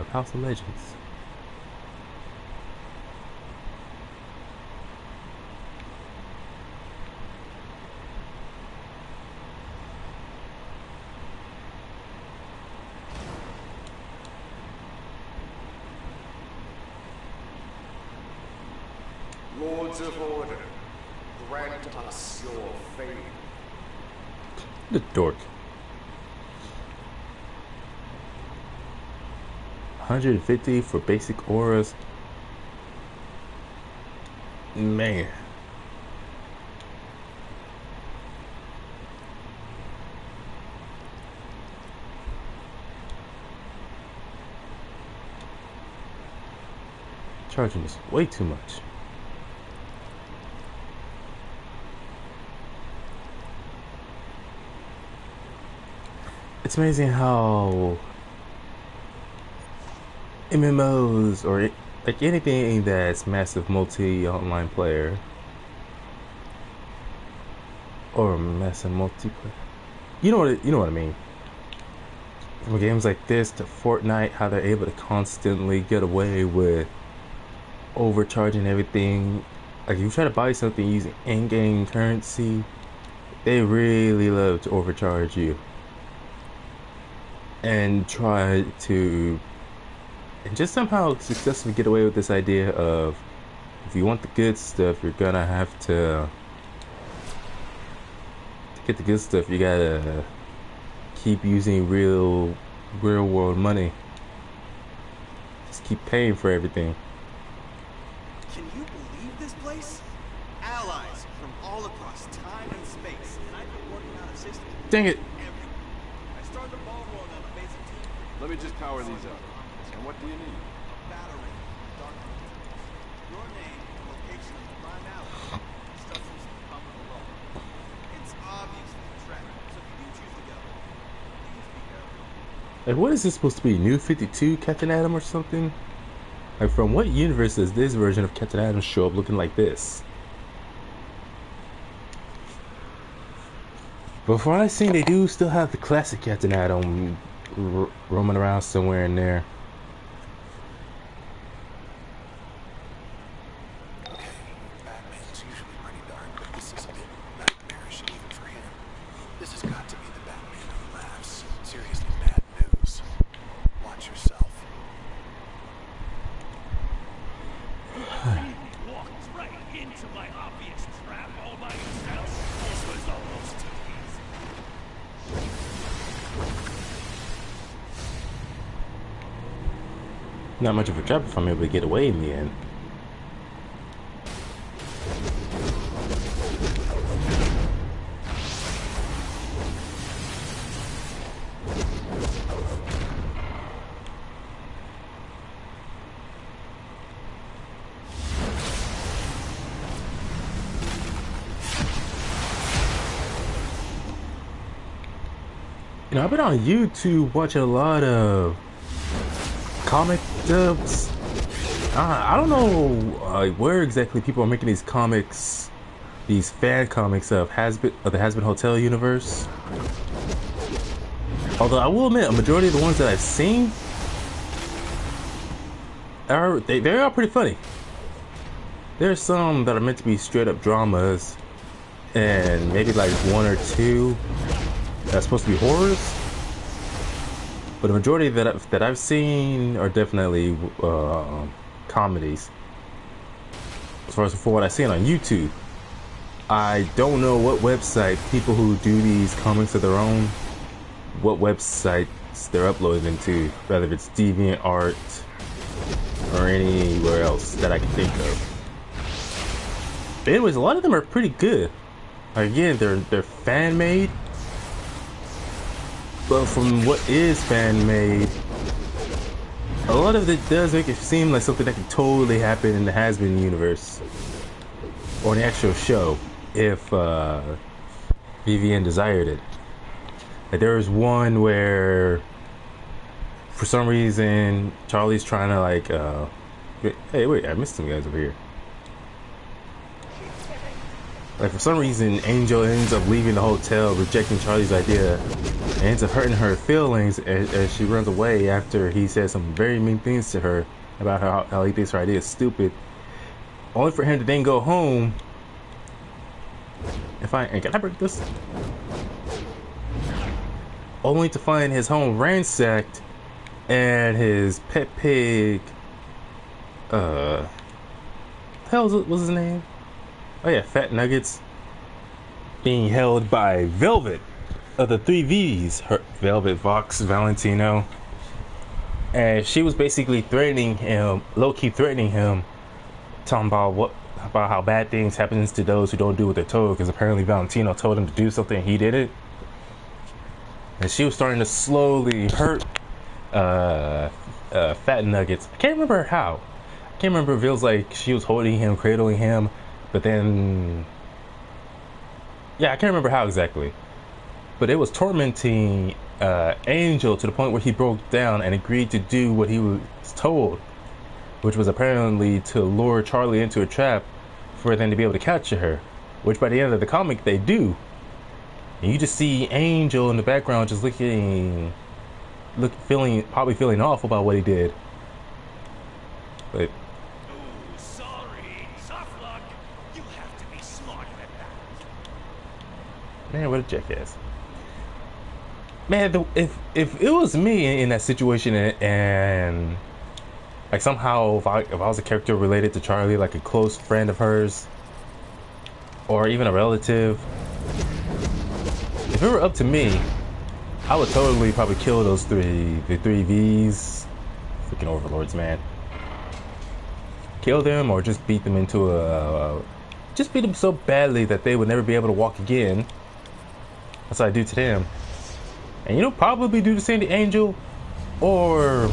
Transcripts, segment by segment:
of House of Legends. Lords of Order, grant us your favor. The dork. 150 for basic auras. Man. Charging us way too much. It's amazing how MMOs or like anything that's massive multi-online player or massive multiplayer, you know what I mean. From games like this to Fortnite, how they're able to constantly get away with overcharging everything. Like if you try to buy something using in-game currency, they really love to overcharge you and try to just somehow successfully get away with this idea of if you want the good stuff, you're gonna have to get the good stuff. You gotta keep using real world money. Just keep paying for everything. Can you believe this place? Allies from all across time and space, and I've been working on a system. Dang it! I started the ball rolling on a basic team. Let me just power these up. And what do you need? Battery, dark materials. Your name, location of the prime ally. Stuff seems to be coming along. It's obviously a trap, so if you do choose to go, please be careful. Like, what is this supposed to be? New 52 Captain Atom or something? Like, from what universe does this version of Captain Atom show up looking like this? But from what I've seen, they do still have the classic Captain Atom roaming around somewhere in there. Batman's usually pretty dark, but this is a bit nightmarish even for him. This has got to be the Batman who laughs. Seriously bad news. Watch yourself. Walked right into my obvious trap all by yourself. This was almost too easy. Not much of a trap if I'm able to get away in the end. You know, I've been on YouTube watching a lot of comic dubs. I don't know where exactly people are making these comics, these fan comics of the Has-Been Hotel universe. Although I will admit, a majority of the ones that I've seen they are pretty funny. There's some that are meant to be straight up dramas, and maybe like one or two that's supposed to be horrors. But the majority that I've seen are definitely comedies. As far as for what I've seen on YouTube, I don't know what website people who do these comics of their own, what websites they're uploading them to, whether it's DeviantArt or anywhere else that I can think of. But anyways, a lot of them are pretty good. Again, they're fan made. But from what is fan made, a lot of it does make it seem like something that could totally happen in the Has-Been universe or in the actual show if Vivian desired it. Like there was one where for some reason Charlie's trying to like hey wait, I missed some guys over here. Like for some reason, Angel ends up leaving the hotel, rejecting Charlie's idea, and ends up hurting her feelings as she runs away after he says some very mean things to her about how he thinks her idea is stupid. Only for him to then go home and can I break this? Only to find his home ransacked and his pet pig, the hell was his name? Oh yeah, Fat Nuggets, being held by Velvet of the 3 V's, her Velvet, Vox, Valentino, and she was basically threatening him, low-key threatening him, talking about how bad things happens to those who don't do what they're told, because apparently Valentino told him to do something and he did it, and she was starting to slowly hurt Fat Nuggets. I can't remember how. I can't remember if it was like she was holding him, cradling him, but then, yeah, I can't remember how exactly. But it was tormenting Angel to the point where he broke down and agreed to do what he was told, which was apparently to lure Charlie into a trap for them to be able to capture her, which by the end of the comic they do. And you just see Angel in the background just probably feeling awful about what he did. But Oh, sorry. Soft luck. You have to be smarter than that. man, what a jackass. Man, if it was me in that situation and like somehow if I was a character related to Charlie, like a close friend of hers or even a relative, if it were up to me, I would totally probably kill the 3 V's. Freaking overlords, man. Kill them or just beat them just beat them so badly that they would never be able to walk again. That's what I do to them. And probably do the same to Angel, or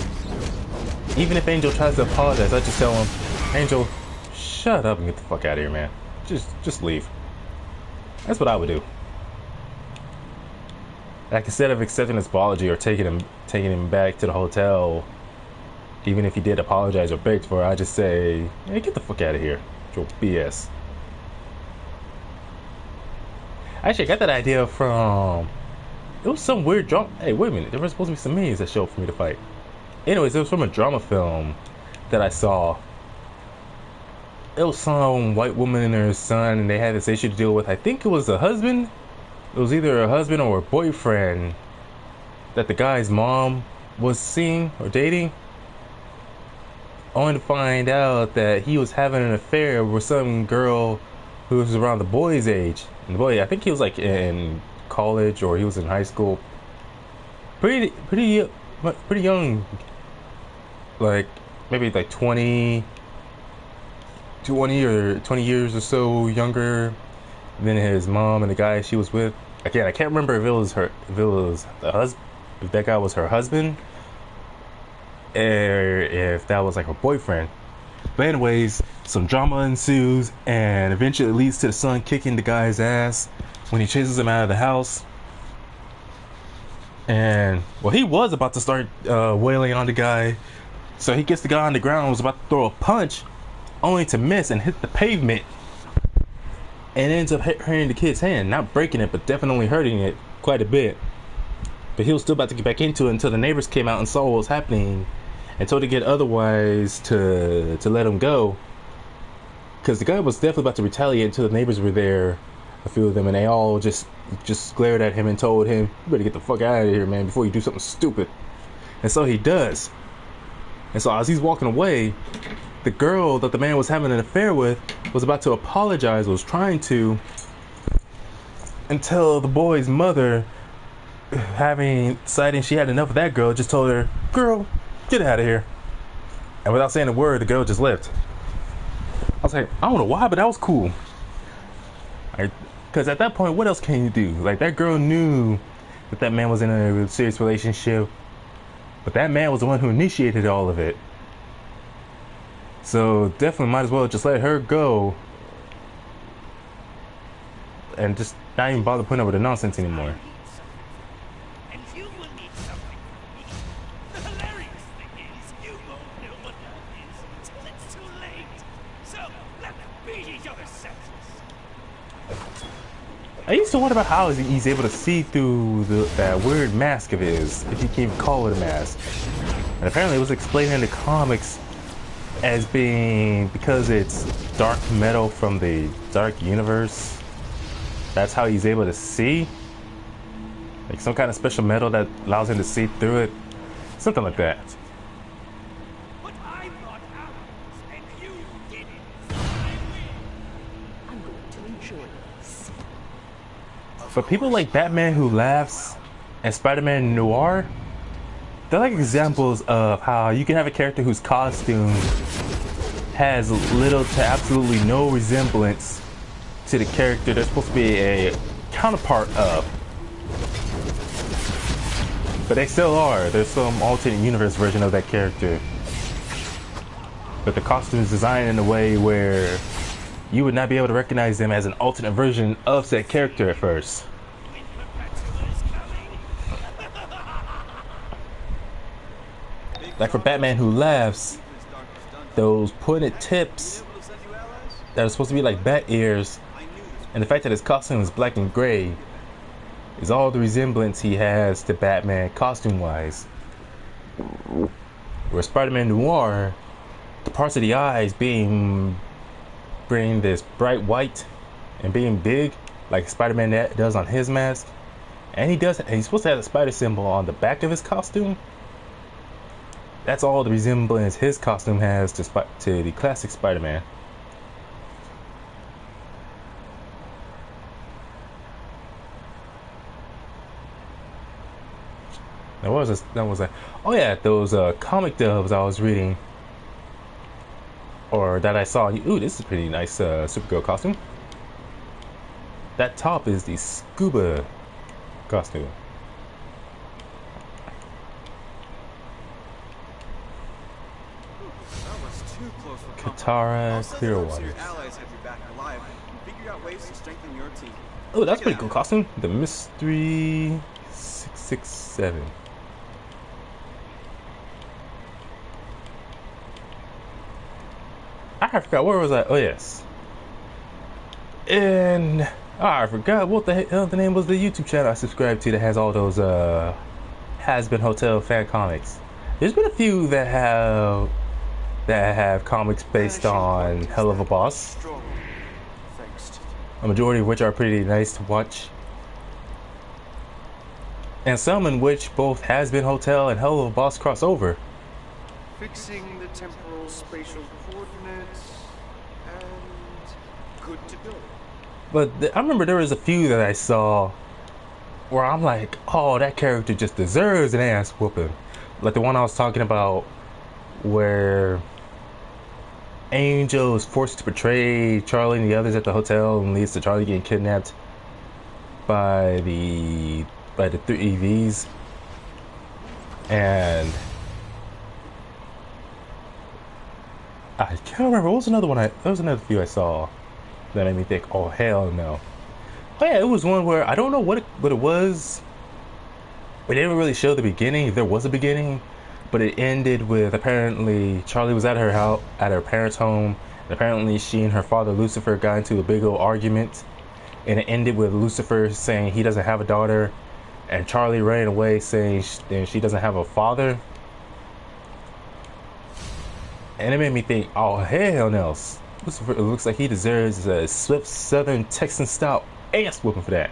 even if Angel tries to apologize, I just tell him, Angel, shut up and get the fuck out of here, man. Just leave. That's what I would do. Like, instead of accepting his apology or taking him back to the hotel, even if he did apologize or beg for it, I just say, hey, get the fuck out of here. Your BS. Actually, I got that idea from, it was some weird drama. Hey, wait a minute. There were supposed to be some minis that showed up for me to fight. Anyways, it was from a drama film that I saw. It was some white woman and her son, and they had this issue to deal with. I think it was a husband. It was either a husband or a boyfriend that the guy's mom was seeing or dating. Only to find out that he was having an affair with some girl who was around the boy's age. And the boy, I think he was like in college or he was in high school. Pretty young. Like maybe like 20 years or so younger than his mom and the guy she was with. Again, I can't remember if that guy was her husband or if that was like her boyfriend. But anyways, some drama ensues and eventually it leads to the son kicking the guy's ass when he chases him out of the house. And well, he was about to start wailing on the guy, so he gets the guy on the ground and was about to throw a punch, only to miss and hit the pavement, and ends up hurting the kid's hand. Not breaking it, but definitely hurting it quite a bit. But he was still about to get back into it until the neighbors came out and saw what was happening and told the kid otherwise to let him go, because the guy was definitely about to retaliate until the neighbors were there, a few of them, and they all just glared at him and told him, you better get the fuck out of here, man, before you do something stupid. And so he does. And so as he's walking away, the girl that the man was having an affair with was about to apologize, was trying to, until the boy's mother, deciding she had enough of that girl, just told her, girl, get out of here. And without saying a word, the girl just left. I was like, I don't know why, but that was cool. Because at that point, what else can you do? Like, that girl knew that man was in a serious relationship, but that man was the one who initiated all of it. So definitely might as well just let her go and just not even bother putting up with the nonsense anymore. And you will need something from me. The hilarious thing is, you won't know what that is until it's too late. So, let's beat each other's senses. I used to wonder about how he's able to see through that weird mask of his, if you can even call it a mask. And apparently it was explained in the comics as being because it's dark metal from the dark universe. That's how he's able to see. Like some kind of special metal that allows him to see through it. Something like that. But I'm not ours, and you did it. So I win. I'm going to enjoy this. But people like Batman Who Laughs and Spider-Man Noir, they're like examples of how you can have a character whose costume has little to absolutely no resemblance to the character they're supposed to be a counterpart of. But they still are. There's some alternate universe version of that character. But the costume is designed in a way where you would not be able to recognize them as an alternate version of said character at first. Like for Batman Who Laughs, those pointed tips that are supposed to be like bat ears, and the fact that his costume is black and gray is all the resemblance he has to Batman costume-wise. Where Spider-Man Noir, the parts of the eyes being this bright white and being big like Spider-Man does on his mask, and he's supposed to have a spider symbol on the back of his costume. That's all the resemblance his costume has to the classic Spider-Man. Now what was this? That was oh yeah, those comic dubs I was reading, or that I saw. Ooh, this is a pretty nice Supergirl costume. That top is the scuba costume. Katara Clearwater. Oh, that's pretty cool costume. The Mystery 667. I forgot, where was I? Oh yes. And I forgot what the hell the name was. The YouTube channel I subscribe to that has all those Has-Been Hotel fan comics. There's been a few that have comics based on Hell of a Boss. A majority of which are pretty nice to watch. And some in which both Has-Been Hotel and Hell of a Boss cross over. Fixing the temporal spatial coordinates, and good to go. But I remember there was a few that I saw where I'm like, oh, that character just deserves an ass whooping. Like the one I was talking about where Angel is forced to betray Charlie and the others at the hotel and leads to Charlie getting kidnapped by the three EVs. And I can't remember, what was another one there was another few I saw that made me think, oh hell no. Oh yeah, it was one where I don't know what it was. They didn't really show the beginning, if there was a beginning, but it ended with apparently Charlie was at her parents' home, and apparently she and her father Lucifer got into a big old argument, and it ended with Lucifer saying he doesn't have a daughter, and Charlie ran away saying she doesn't have a father. And it made me think, oh hell no, Lucifer, it looks like he deserves a swift Southern Texan style ass whooping for that.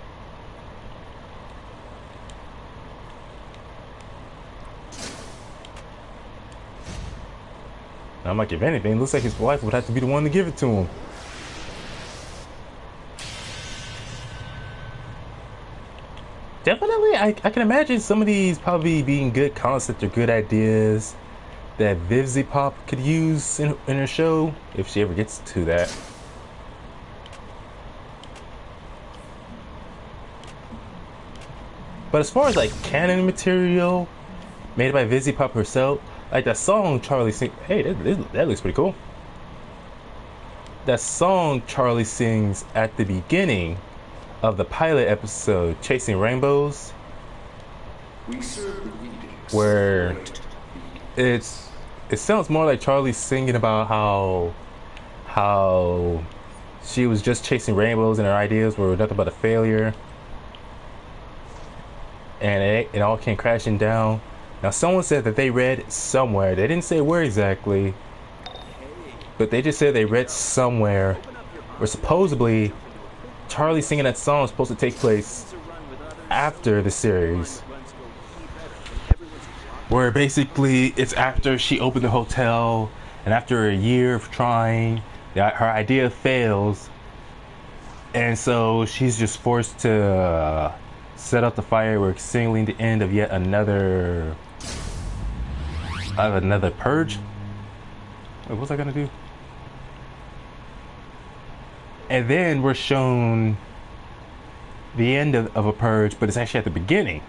I'm like, if anything, it looks like his wife would have to be the one to give it to him. Definitely, I can imagine some of these probably being good concepts or good ideas that Vivzy Pop could use in her show, if she ever gets to that. But as far as like canon material made by Vivzy Pop herself, like that song Charlie sings, hey, that looks pretty cool. That song Charlie sings at the beginning of the pilot episode, Chasing Rainbows, where it sounds more like Charlie singing about how she was just chasing rainbows and her ideas were nothing but a failure. And it all came crashing down. Now, someone said that they read somewhere. They didn't say where exactly, but they just said they read somewhere where supposedly Charlie singing that song is supposed to take place after the series. Where basically it's after she opened the hotel, and after a year of trying, her idea fails. And so she's just forced to set up the fireworks, signaling the end of yet another purge. Wait, what was I gonna do? And then we're shown the end of a purge, but it's actually at the beginning.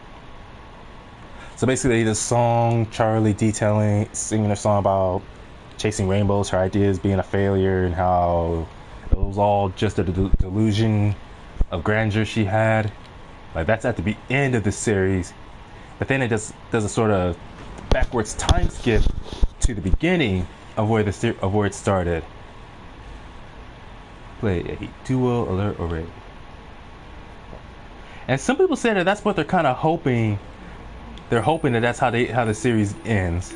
So basically, the song, Charlie singing a song about chasing rainbows, her ideas being a failure, and how it was all just a delusion of grandeur she had. Like, that's at the end of the series. But then it does a sort of backwards time skip to the beginning of where it started. Play a Dcuo alert already. And some people say that that's what they're kind of hoping. They're hoping that that's how the series ends.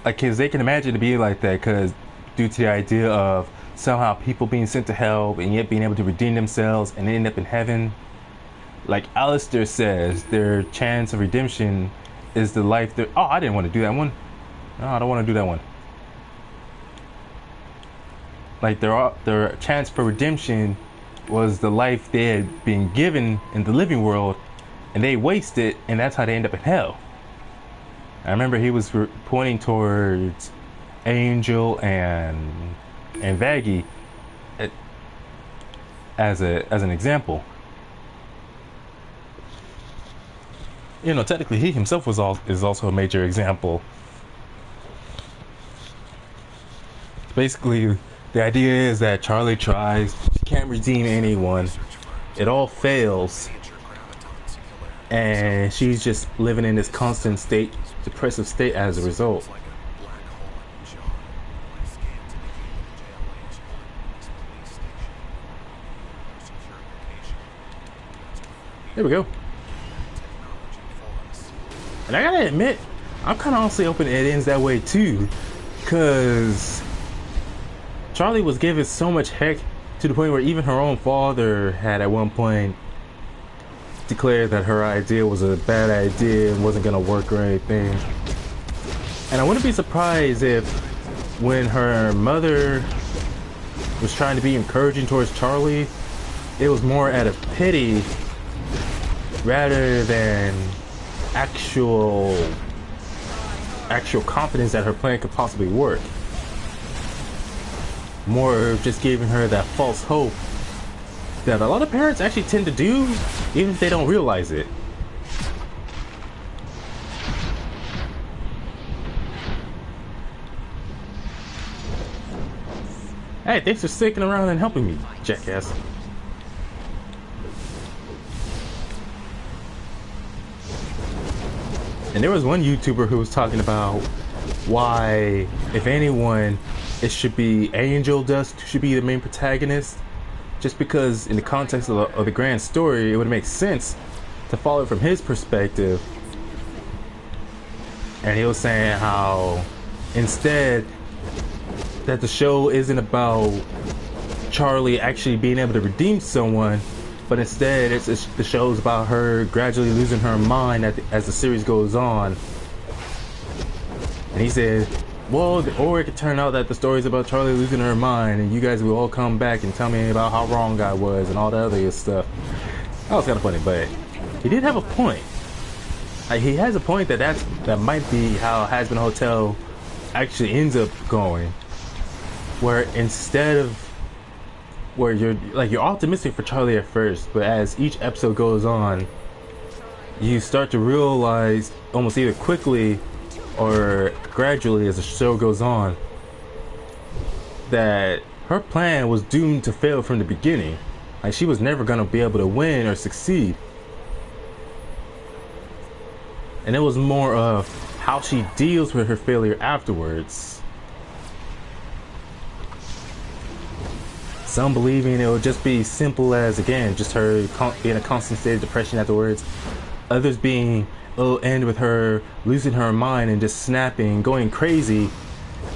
Like, cause they can imagine it to be like that, cause due to the idea of somehow people being sent to hell and yet being able to redeem themselves and end up in heaven. Like Alistair says, their chance of redemption is the life that. Oh, I didn't want to do that one. No, I don't want to do that one. Like their chance for redemption was the life they had been given in the living world, and they wasted, and that's how they end up in hell. I remember he was pointing towards Angel and Vaggie as an example. You know, technically he himself is also a major example. Basically, the idea is that Charlie tries, she can't redeem anyone. It all fails. And she's just living in this constant state, depressive state as a result. There we go. And I gotta admit, I'm kind of honestly hoping it ends that way too, because Charlie was given so much heck to the point where even her own father had at one point declared that her idea was a bad idea and wasn't gonna work or anything. And I wouldn't be surprised if when her mother was trying to be encouraging towards Charlie, it was more out of pity rather than actual confidence that her plan could possibly work. More just giving her that false hope that a lot of parents actually tend to do, even if they don't realize it. Hey, thanks for sticking around and helping me, jackass. And there was one YouTuber who was talking about why, if anyone, it should be Angel Dust who should be the main protagonist. Just because in the context of the grand story, it would make sense to follow it from his perspective. And he was saying how instead that the show isn't about Charlie actually being able to redeem someone, but instead the show's about her gradually losing her mind as the series goes on. And he said, well, or it could turn out that the story's about Charlie losing her mind and you guys will all come back and tell me about how wrong I was and all that other stuff. That was kind of funny, but he did have a point. He has a point that might be how Has Been Hotel actually ends up going. Where instead of where you're optimistic for Charlie at first, but as each episode goes on, you start to realize almost either quickly or gradually as the show goes on that her plan was doomed to fail from the beginning. Like, she was never gonna be able to win or succeed. And it was more of how she deals with her failure afterwards. Some believing it would just be simple as, again, just her being a constant state of depression afterwards. Others being it'll end with her losing her mind and just snapping, going crazy,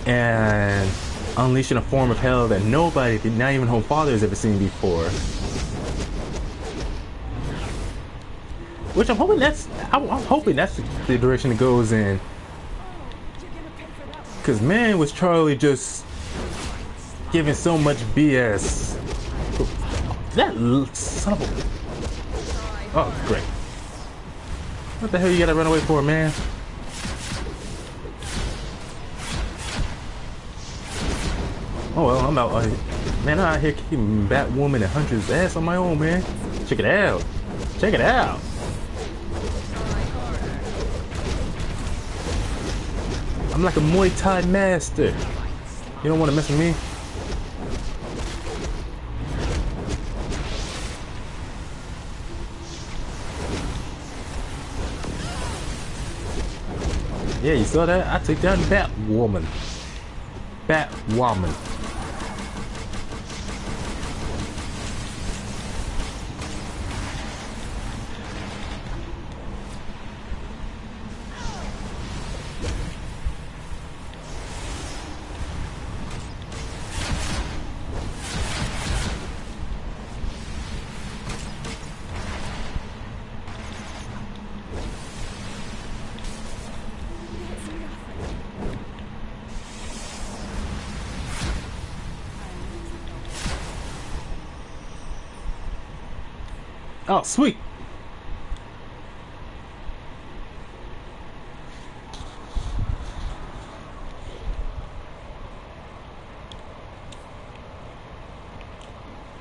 and unleashing a form of hell that nobody, not even her father, has ever seen before. Which I'm hoping that's the direction it goes in. Cause man, was Charlie just giving so much BS. That son of a... Oh, great. What the hell you gotta run away for, man? Oh well, I'm out. Man, I'm out here kicking Batwoman and Hunter's ass on my own, man. Check it out. Check it out. I'm like a Muay Thai master. You don't want to mess with me? Yeah, you saw that? I took down Batwoman. Batwoman. Oh, sweet.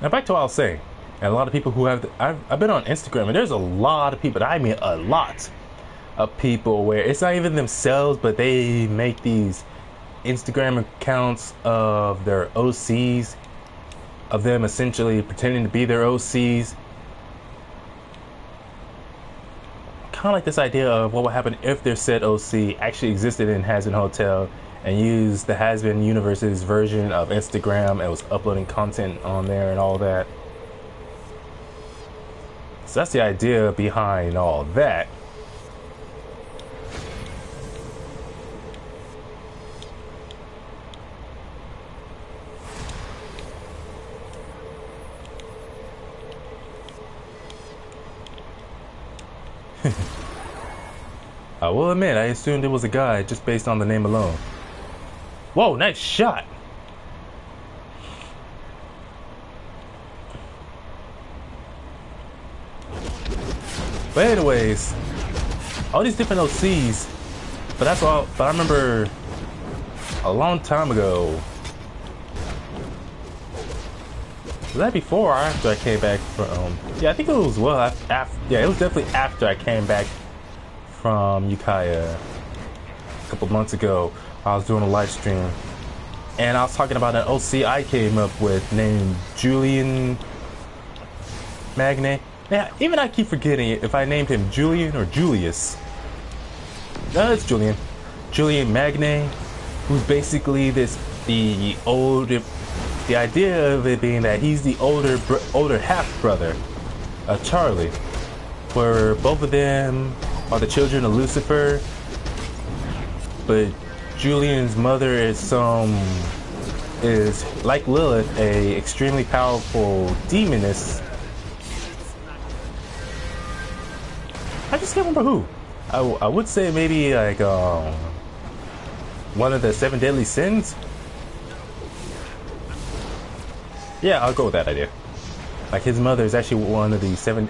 Now back to what I was saying. And a lot of people who have, I've been on Instagram, and there's a lot of people, I mean a lot of people where it's not even themselves, but they make these Instagram accounts of their OCs, of them essentially pretending to be their OCs. Kind of like this idea of what would happen if their said OC actually existed in Has Been Hotel and used the Has Been Universe's version of Instagram and was uploading content on there and all that. So that's the idea behind all that. I will admit, I assumed it was a guy just based on the name alone. Whoa, nice shot! But anyways, all these different OCs, but that's all. But I remember a long time ago. Was that before or after I came back from? Yeah, I think it was well after. Yeah, it was definitely after I came back from Ukiah a couple months ago. I was doing a live stream and I was talking about an OC I came up with named Julian Magne. Yeah, even I keep forgetting it if I named him Julian or Julius. No, it's Julian. Julian Magne, who's basically the idea of it being that he's the older half brother of Charlie, where both of them are the children of Lucifer, but Julian's mother is like Lilith, a extremely powerful demoness. I just can't remember who. I would say maybe like one of the 7 deadly sins. Yeah, I'll go with that idea. Like his mother is actually one of the 7.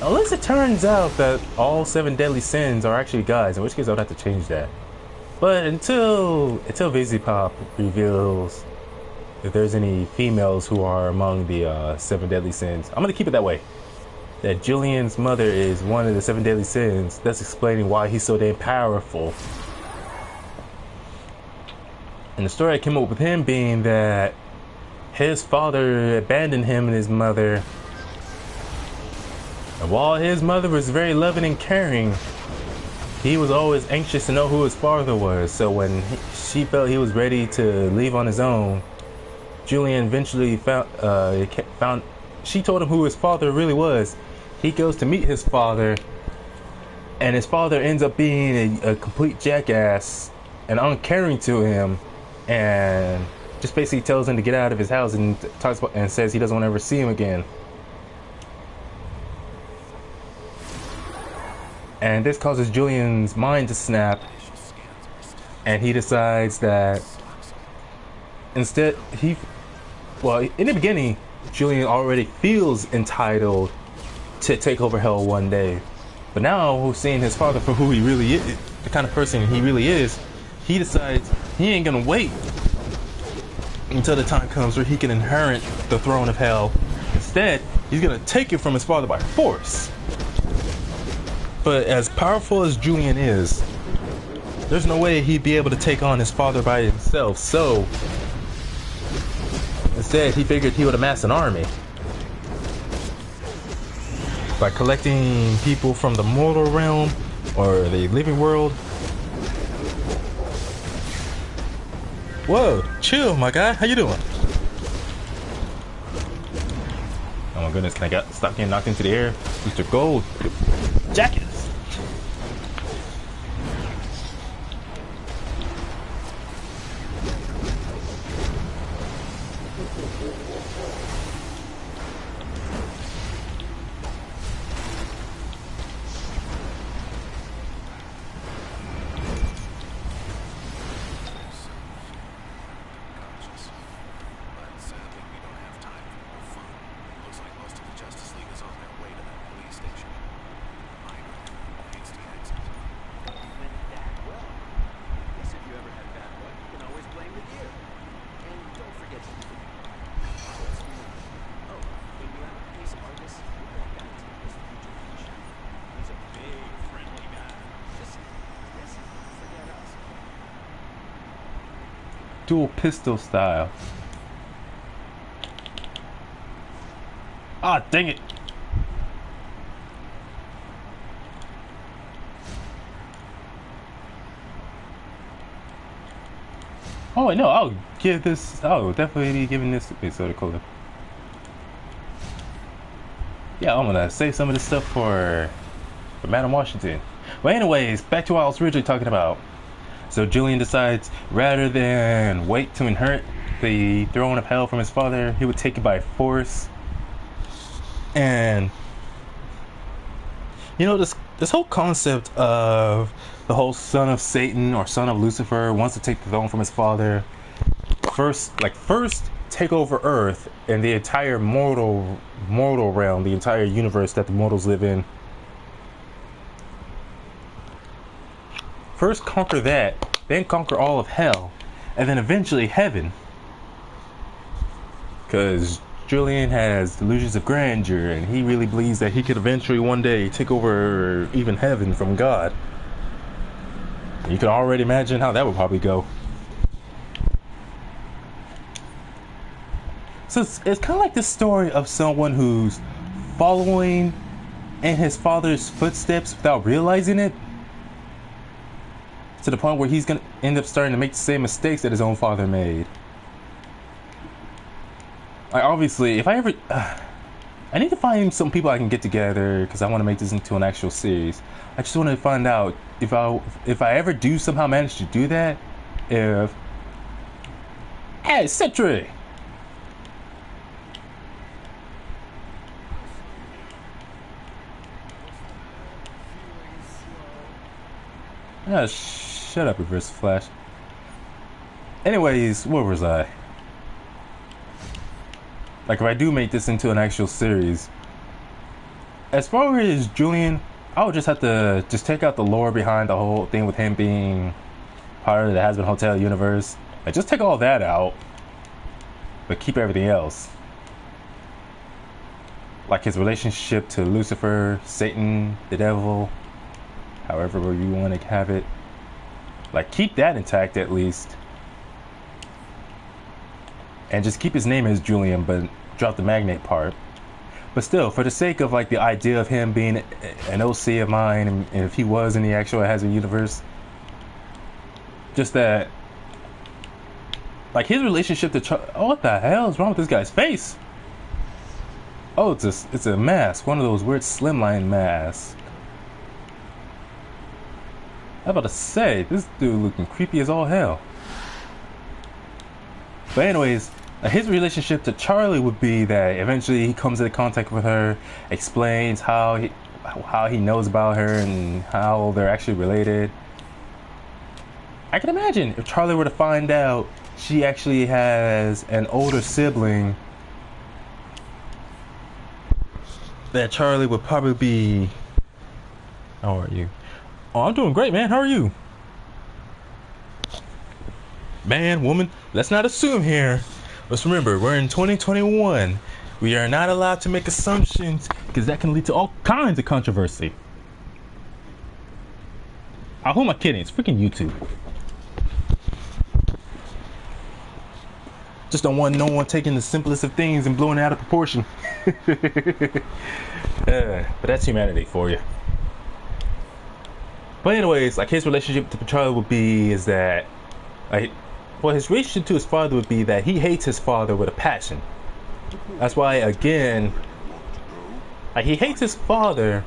Unless it turns out that all 7 deadly sins are actually guys, in which case I would have to change that. But until Vizipop reveals if there's any females who are among the 7 deadly sins, I'm gonna keep it that way. That Julian's mother is one of the 7 deadly sins. That's explaining why he's so damn powerful. And the story I came up with him being that his father abandoned him and his mother. And while his mother was very loving and caring, he was always anxious to know who his father was. So when she felt he was ready to leave on his own, Julian eventually found she told him who his father really was. He goes to meet his father, and his father ends up being a complete jackass and uncaring to him, and just basically tells him to get out of his house and talks about and says he doesn't want to ever see him again. And this causes Julian's mind to snap, and he decides that instead well, in the beginning, Julian already feels entitled to take over hell one day. But now, seeing his father for who he really is, the kind of person he really is, he decides he ain't gonna wait until the time comes where he can inherit the throne of hell. Instead, he's gonna take it from his father by force. But as powerful as Julian is, there's no way he'd be able to take on his father by himself. So instead, he figured he would amass an army by collecting people from the mortal realm or the living world. Whoa, chill, my guy. How you doing? Oh my goodness, can I stop getting knocked into the air? Mr. Gold. Jacket. Dual pistol style. Ah, dang it. Oh wait, no, I'll definitely be giving this a soda cola. Yeah, I'm gonna save some of this stuff for Madam Washington. But anyways, back to what I was originally talking about. So Julian decides rather than wait to inherit the throne of hell from his father, he would take it by force. And you know, this whole concept of the whole son of Satan or son of Lucifer wants to take the throne from his father. First take over Earth and the entire mortal realm, the entire universe that the mortals live in. First conquer that, then conquer all of hell, and then eventually heaven. Because Julian has delusions of grandeur, and he really believes that he could eventually one day take over even heaven from God. You can already imagine how that would probably go. So it's kind of like this story of someone who's following in his father's footsteps without realizing it, to the point where he's gonna end up starting to make the same mistakes that his own father made. Like, obviously, if I ever I need to find some people I can get together, because I want to make this into an actual series. I just want to find out if I ever do somehow manage to do that, if hey Citri, shut up, Reverse Flash. Anyways, where was I? Like, if I do make this into an actual series, as far as Julian, I would just have to take out the lore behind the whole thing with him being part of the Has Been Hotel universe. Like, just take all that out, but keep everything else. Like his relationship to Lucifer, Satan, the devil, however you want to have it. Like, keep that intact at least. And just keep his name as Julian, but drop the magnate part. But still, for the sake of like the idea of him being an OC of mine, and if he was in the actual Has Been universe, just that Like his relationship to oh, what the hell is wrong with this guy's face? Oh, it's a mask, one of those weird slimline masks. I'm about to say, this dude looking creepy as all hell. But anyways, his relationship to Charlie would be that eventually he comes into contact with her, explains how he knows about her and how they're actually related. I can imagine if Charlie were to find out she actually has an older sibling, that Charlie would probably be... How are you? Oh, I'm doing great, man. How are you? Man, woman, let's not assume here. Let's remember, we're in 2021. We are not allowed to make assumptions because that can lead to all kinds of controversy. Who am I kidding? It's freaking YouTube. Just don't want no one taking the simplest of things and blowing it out of proportion. But that's humanity for you. But anyways, like his relationship to Charlie would be is that, his relationship to his father would be that he hates his father with a passion. That's why, again, like he hates his father,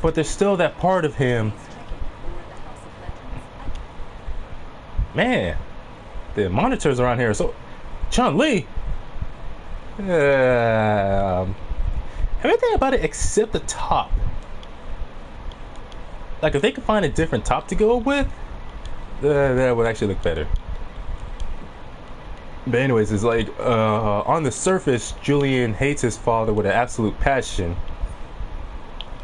but there's still that part of him. Man, the monitors around here are so... Chun-Li! Everything about it except the top. Like, if they could find a different top to go with, that would actually look better. But anyways, it's like, on the surface, Julian hates his father with an absolute passion.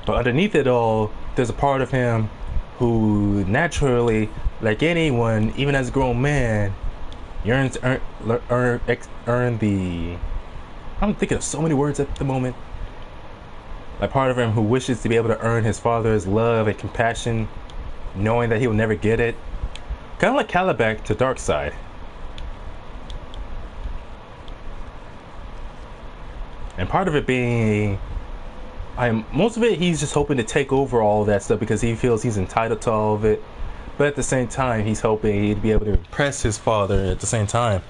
But underneath it all, there's a part of him who naturally, like anyone, even as a grown man, yearns to earn the... I'm thinking of so many words at the moment. Like part of him who wishes to be able to earn his father's love and compassion, knowing that he will never get it. Kind of like Calabac to Darkseid. And part of it being, most of it he's just hoping to take over all of that stuff because he feels he's entitled to all of it. But at the same time, he's hoping he'd be able to impress his father at the same time.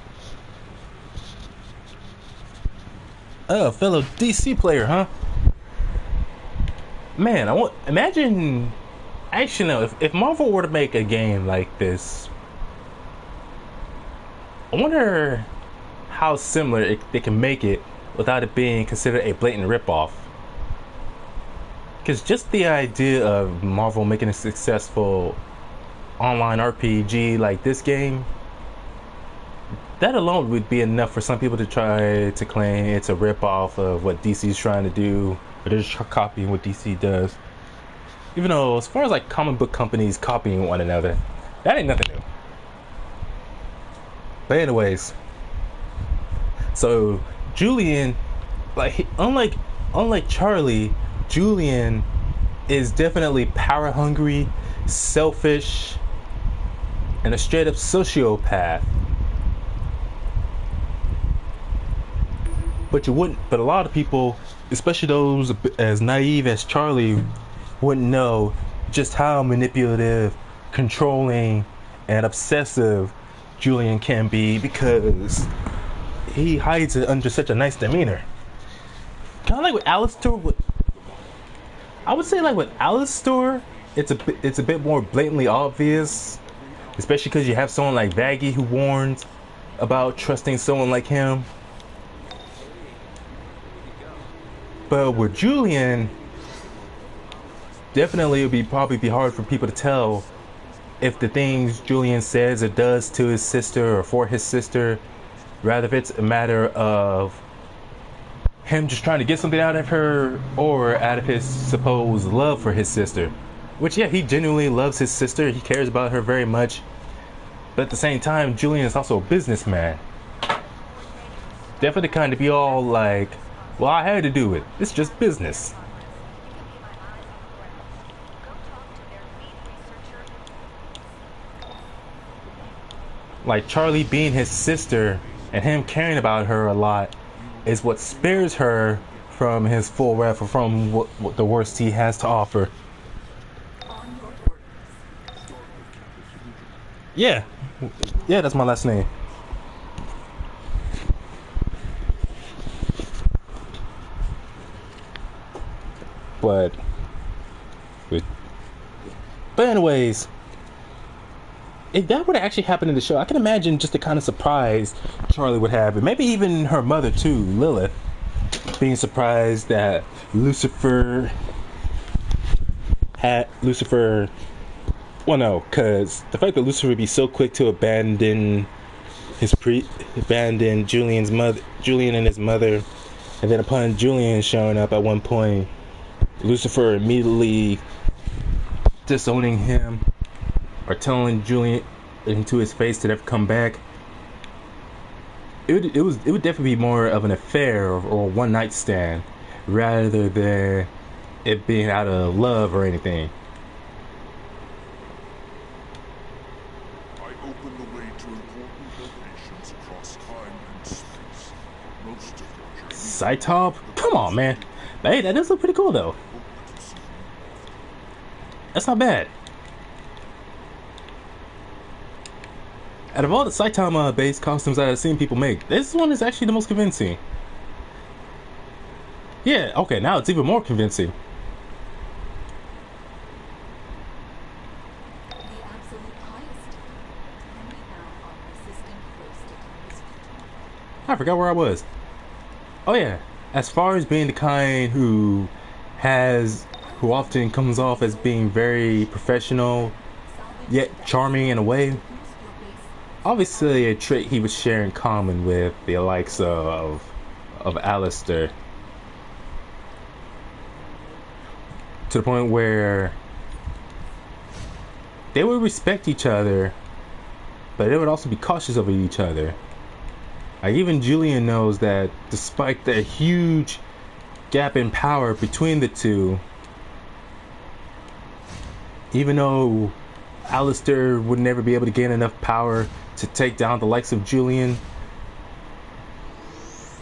Oh, fellow DC player, huh? Man, imagine... Actually, no, if Marvel were to make a game like this, I wonder how similar they can make it without it being considered a blatant ripoff. Because just the idea of Marvel making a successful online RPG like this game, that alone would be enough for some people to try to claim it's a ripoff of what DC's trying to do, or they're just copying what DC does. Even though, as far as like comic book companies copying one another, that ain't nothing new. But anyways, so Julian, like unlike Charlie, Julian is definitely power hungry, selfish, and a straight up sociopath. But a lot of people, especially those as naive as Charlie, wouldn't know just how manipulative, controlling, and obsessive Julian can be because he hides it under such a nice demeanor. Kind of like with Alistair. I would say like with Alistair, it's a bit more blatantly obvious, especially because you have someone like Vaggie who warns about trusting someone like him. But with Julian, definitely it would probably be hard for people to tell if the things Julian says or does to his sister or for his sister, rather if it's a matter of him just trying to get something out of her or out of his supposed love for his sister. Which, yeah, he genuinely loves his sister. He cares about her very much. But at the same time, Julian is also a businessman. Definitely kind of be all like, well, I had to do it. It's just business. Like Charlie being his sister and him caring about her a lot is what spares her from his full wrath or from what the worst he has to offer. Yeah, that's my last name. but anyways, if that would actually happen in the show, I can imagine just the kind of surprise Charlie would have, and maybe even her mother too, Lilith, being surprised that Lucifer. Well, no, because the fact that Lucifer would be so quick to abandon Julian and his mother, and then upon Julian showing up at one point, Lucifer immediately disowning him or telling Julian into his face to never come back. It would definitely be more of an affair or a one night stand rather than it being out of love or anything. I open the way to important locations across time and space. Most of your journey. Saitop? Come on, man. Hey, that does look pretty cool though. That's not bad. Out of all the Saitama based costumes I've seen people make, this one is actually the most convincing. Yeah, okay, now it's even more convincing. I forgot where I was. Oh yeah, as far as being the kind who often comes off as being very professional, yet charming in a way, obviously a trait he would share in common with the likes of Alistair. To the point where they would respect each other, but they would also be cautious of each other. Like, even Julian knows that despite the huge gap in power between the two, even though Alistair would never be able to gain enough power to take down the likes of Julian,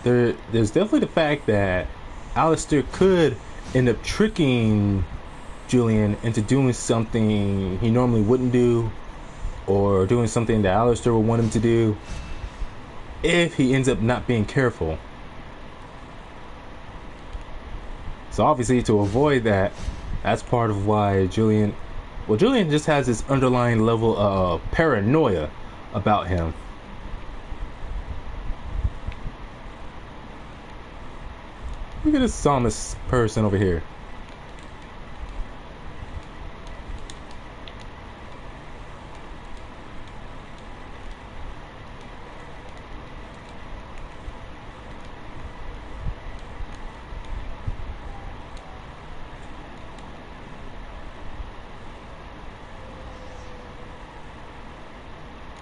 there's definitely the fact that Alistair could end up tricking Julian into doing something he normally wouldn't do, or doing something that Alistair would want him to do, if he ends up not being careful. So obviously, to avoid that, that's part of why Julian just has this underlying level of paranoia about him. Look at this psalmist person over here.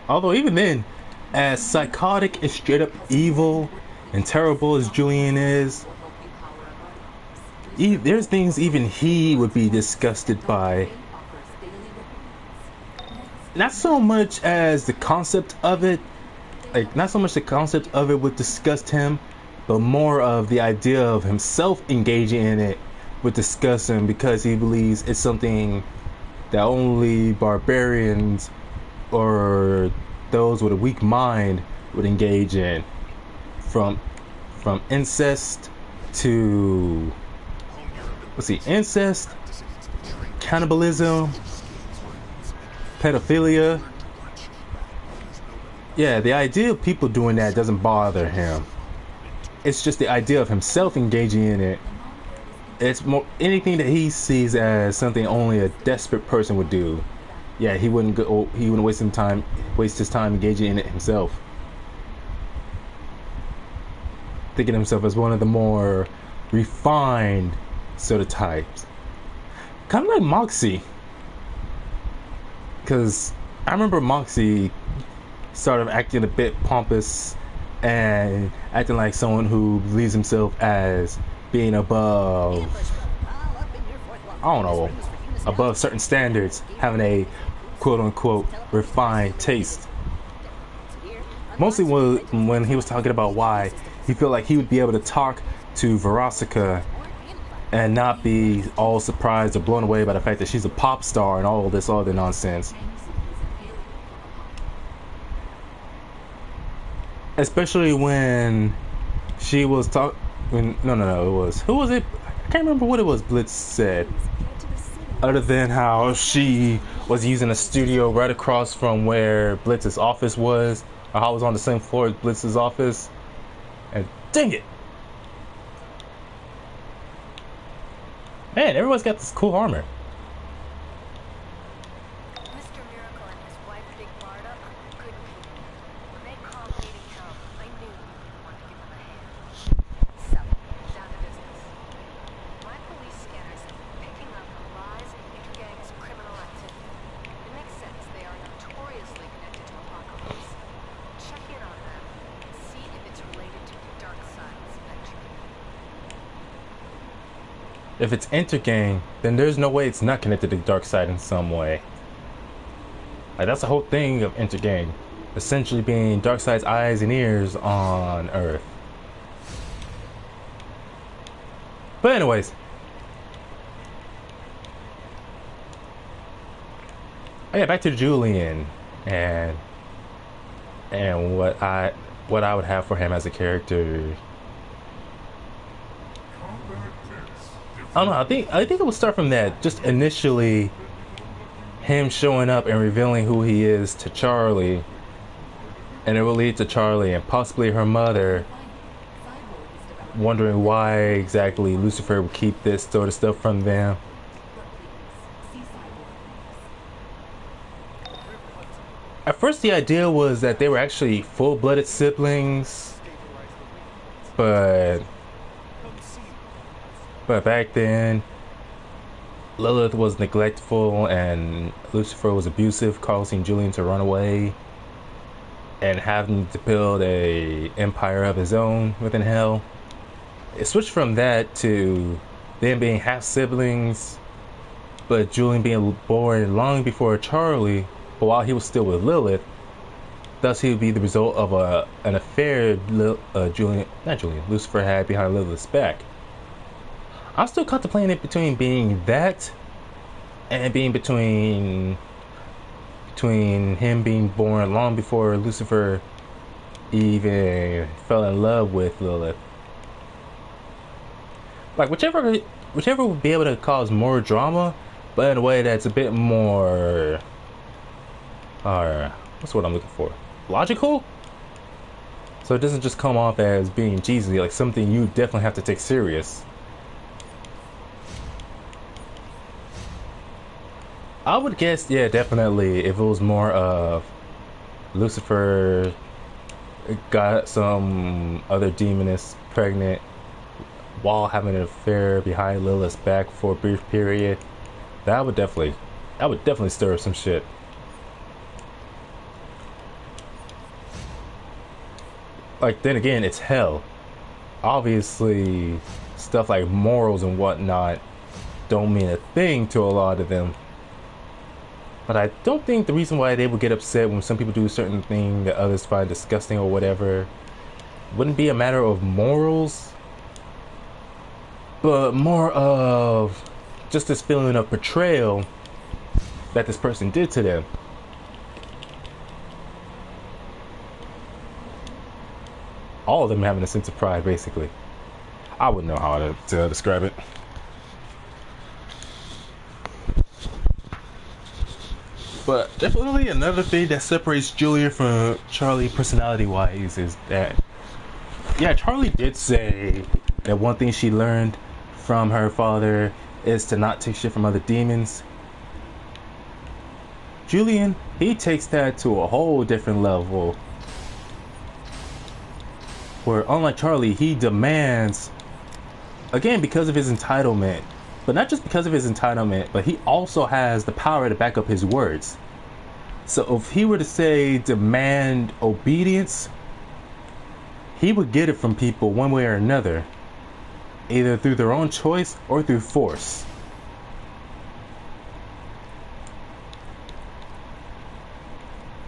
Although even then, as psychotic and straight up evil and terrible as Julian is, there's things even he would be disgusted by. Not so much as the concept of it, not so much the concept of it would disgust him, but more of the idea of himself engaging in it would disgust him, because he believes it's something that only barbarians or those with a weak mind would engage in. From incest to, incest, cannibalism, pedophilia. Yeah, the idea of people doing that doesn't bother him. It's just the idea of himself engaging in it. It's more anything that he sees as something only a desperate person would do. Yeah, he wouldn't waste his time engaging in it himself. Thinking of himself as one of the more refined sort of types. Kind of like Moxie. Because I remember Moxie sort of acting a bit pompous and acting like someone who believes himself as being above, I don't know, above certain standards, having a quote-unquote refined taste. Mostly when he was talking about why he felt like he would be able to talk to Verosika and not be all surprised or blown away by the fact that she's a pop star and all this other nonsense. Especially when she was who was it? I can't remember what it was Blitz said, other than how she was using a studio right across from where Blitz's office was, or how it was on the same floor as Blitz's office. And dang it! Man, everyone's got this cool armor. Mr. Miracle and his wife, Big Marta, are good people. When they called needing help, I knew you would want to give them a hand. So, down to business. My police scanners have been picking up the lies of Intergang's criminal activity. It makes sense. They are notoriously connected to Apocalypse. Check in on them and see if it's related to the dark side's venture. If it's Intergang, then there's no way it's not connected to the dark side in some way. Like, that's the whole thing of Intergang, essentially being Darkseid's eyes and ears on Earth. But anyways, oh yeah, back to Julian and what I would have for him as a character. I don't know. I think it would start from that. Just initially, him showing up and revealing who he is to Charlie, and it will lead to Charlie and possibly her mother wondering why exactly Lucifer would keep this sort of stuff from them. At first, the idea was that they were actually full-blooded siblings, but back then, Lilith was neglectful and Lucifer was abusive, causing Julian to run away and having to build a empire of his own within hell. It switched from that to them being half siblings, but Julian being born long before Charlie, but while he was still with Lilith. Thus, he would be the result of an affair Lucifer had behind Lilith's back. I'm still contemplating it between being that and being between him being born long before Lucifer even fell in love with Lilith. Like, whichever would be able to cause more drama, but in a way that's a bit more what's what I'm looking for? Logical? So it doesn't just come off as being cheesy, like something you definitely have to take serious. I would guess, yeah, definitely, if it was more of Lucifer got some other demoness pregnant while having an affair behind Lilith's back for a brief period, that would definitely stir some shit. Like, then again, it's hell. Obviously, stuff like morals and whatnot don't mean a thing to a lot of them. But I don't think the reason why they would get upset when some people do a certain thing that others find disgusting or whatever wouldn't be a matter of morals, but more of just this feeling of betrayal that this person did to them. All of them having a sense of pride, basically. I wouldn't know how to describe it. But definitely another thing that separates Julia from Charlie personality-wise is that, yeah, Charlie did say that one thing she learned from her father is to not take shit from other demons. Julian, he takes that to a whole different level, where unlike Charlie, he demands, again, because of his entitlement, but not just because of his entitlement, but he also has the power to back up his words. So if he were to say demand obedience, he would get it from people one way or another, either through their own choice or through force.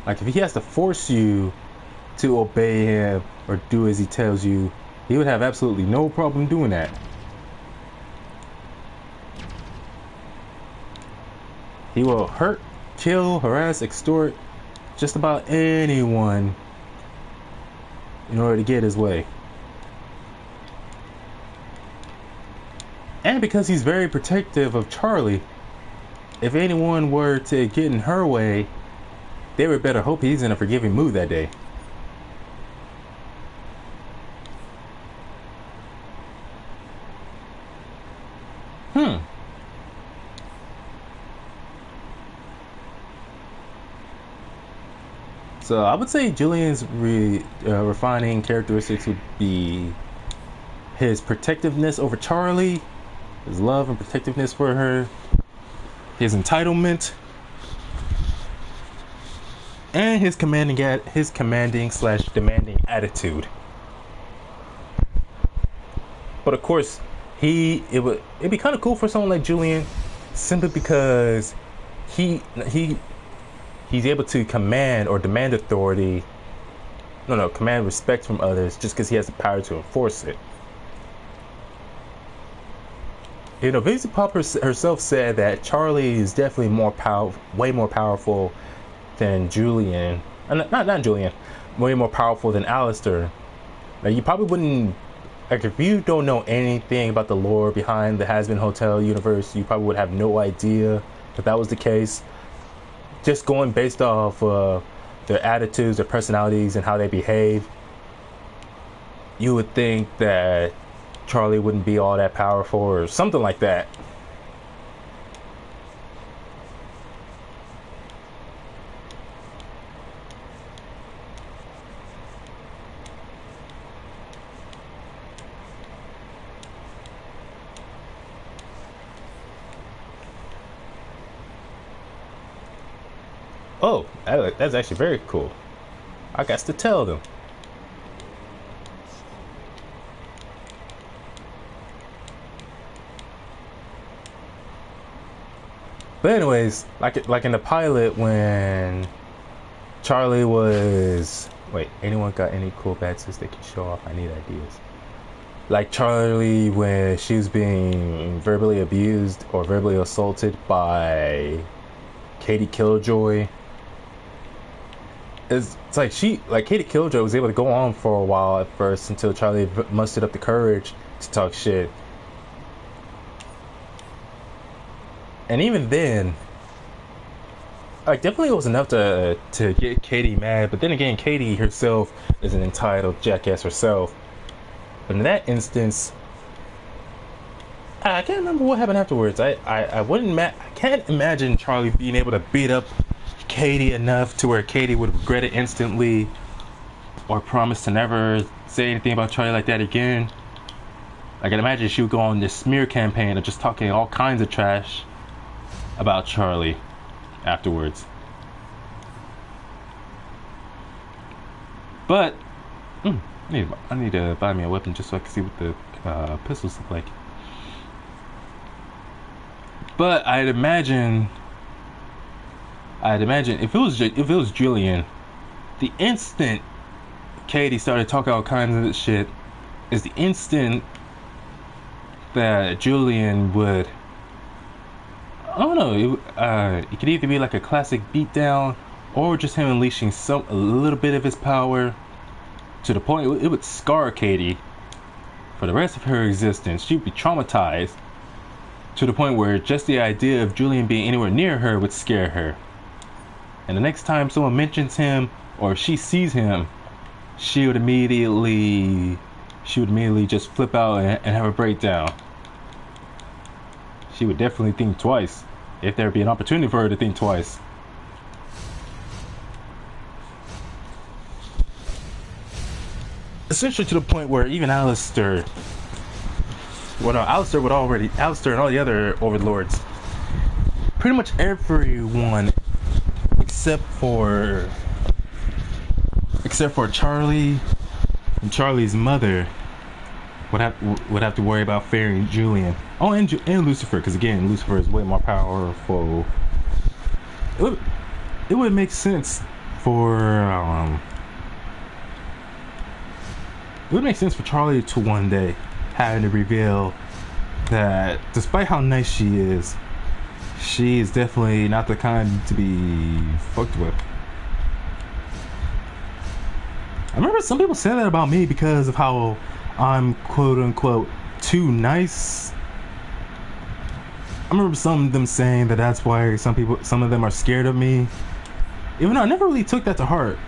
Like, if he has to force you to obey him or do as he tells you, he would have absolutely no problem doing that. He will hurt, kill, harass, extort just about anyone in order to get his way. And because he's very protective of Charlie, if anyone were to get in her way, they would better hope he's in a forgiving mood that day. So I would say Julian's refining characteristics would be his protectiveness over Charlie, his love and protectiveness for her, his entitlement, and his commanding slash demanding attitude. But of course, it'd be kind of cool for someone like Julian, simply because he's able to command or demand authority. Command respect from others just because he has the power to enforce it. You know, Visa Pop herself said that Charlie is definitely way more powerful than Julian. Not Julian, way more powerful than Alistair. Now, you probably wouldn't, like, if you don't know anything about the lore behind the Has Been Hotel universe, you probably would have no idea if that was the case. Just going based off their attitudes, their personalities, and how they behave, you would think that Charlie wouldn't be all that powerful or something like that. Oh, that's actually very cool. I got to tell them. But anyways, like in the pilot, when Charlie was... Wait, anyone got any cool badges they can show off? I need ideas. Like Charlie, when she was being verbally abused or verbally assaulted by Katie Killjoy. It's like Katie Killjoy was able to go on for a while at first until Charlie mustered up the courage to talk shit. And even then, like, definitely it was enough to get Katie mad. But then again, Katie herself is an entitled jackass herself. But in that instance, I can't remember what happened afterwards. I can't imagine Charlie being able to beat up Katie enough to where Katie would regret it instantly, or promise to never say anything about Charlie like that again. I can imagine she would go on this smear campaign of just talking all kinds of trash about Charlie afterwards. But I need to buy me a weapon just so I can see what the pistols look like. But I'd imagine if it was Julian, the instant Katie started talking all kinds of shit is the instant that Julian would, I don't know, it could either be like a classic beatdown or just him unleashing a little bit of his power to the point it would scar Katie for the rest of her existence. She'd be traumatized to the point where just the idea of Julian being anywhere near her would scare her. And the next time someone mentions him or she sees him, she would immediately just flip out and have a breakdown. She would definitely think twice if there'd be an opportunity for her to think twice. Essentially to the point where even Alistair and all the other overlords, pretty much everyone except for Charlie and Charlie's mother would have to worry about fearing Julian. Oh, and Lucifer, because again, Lucifer is way more powerful. It would make sense for Charlie to one day having to reveal that despite how nice she is definitely not the kind to be fucked with. I remember some people said that about me because of how I'm quote unquote too nice I remember some of them saying that that's why some of them are scared of me. Even though I never really took that to heart.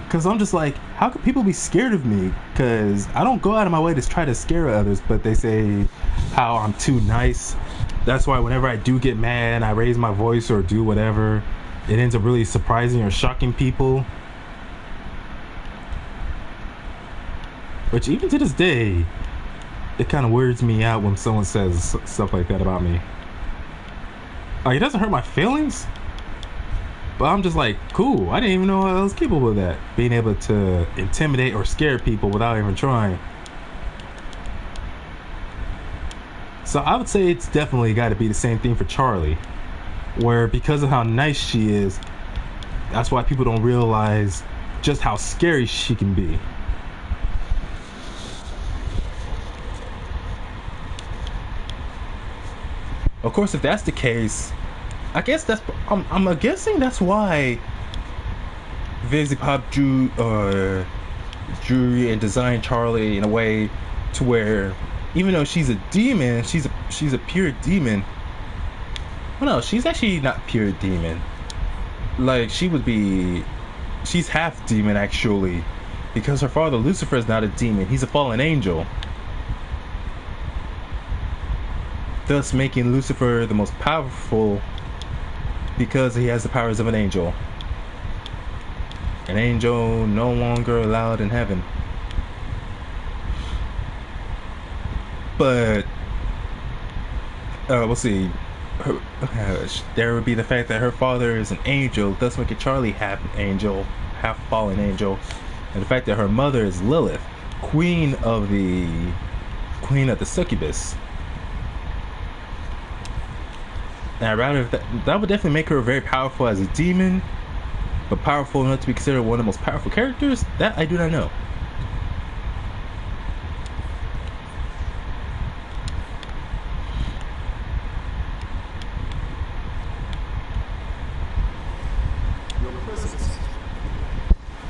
Because I'm just like, how could people be scared of me? Because I don't go out of my way to try to scare others, but they say how I'm too nice. That's why whenever I do get mad and I raise my voice or do whatever, it ends up really surprising or shocking people. Which even to this day, it kind of weirds me out when someone says stuff like that about me. Like, it doesn't hurt my feelings, but I'm just like, cool, I didn't even know I was capable of that. Being able to intimidate or scare people without even trying. So I would say it's definitely got to be the same thing for Charlie. Where because of how nice she is, that's why people don't realize just how scary she can be. Of course, if that's the case, I guess I'm guessing that's why Vizipop drew and designed Charlie in a way to where, even though she's a demon, she's a pure demon. Well, no, she's actually not pure demon. Like, she's half demon actually, because her father Lucifer is not a demon; he's a fallen angel. Thus making Lucifer the most powerful because he has the powers of an angel. An angel no longer allowed in heaven. But we'll see. There would be the fact that her father is an angel, thus making Charlie half angel, half fallen angel, and the fact that her mother is Lilith, queen of the succubus. And I'd rather that would definitely make her very powerful as a demon, but powerful enough to be considered one of the most powerful characters. That I do not know.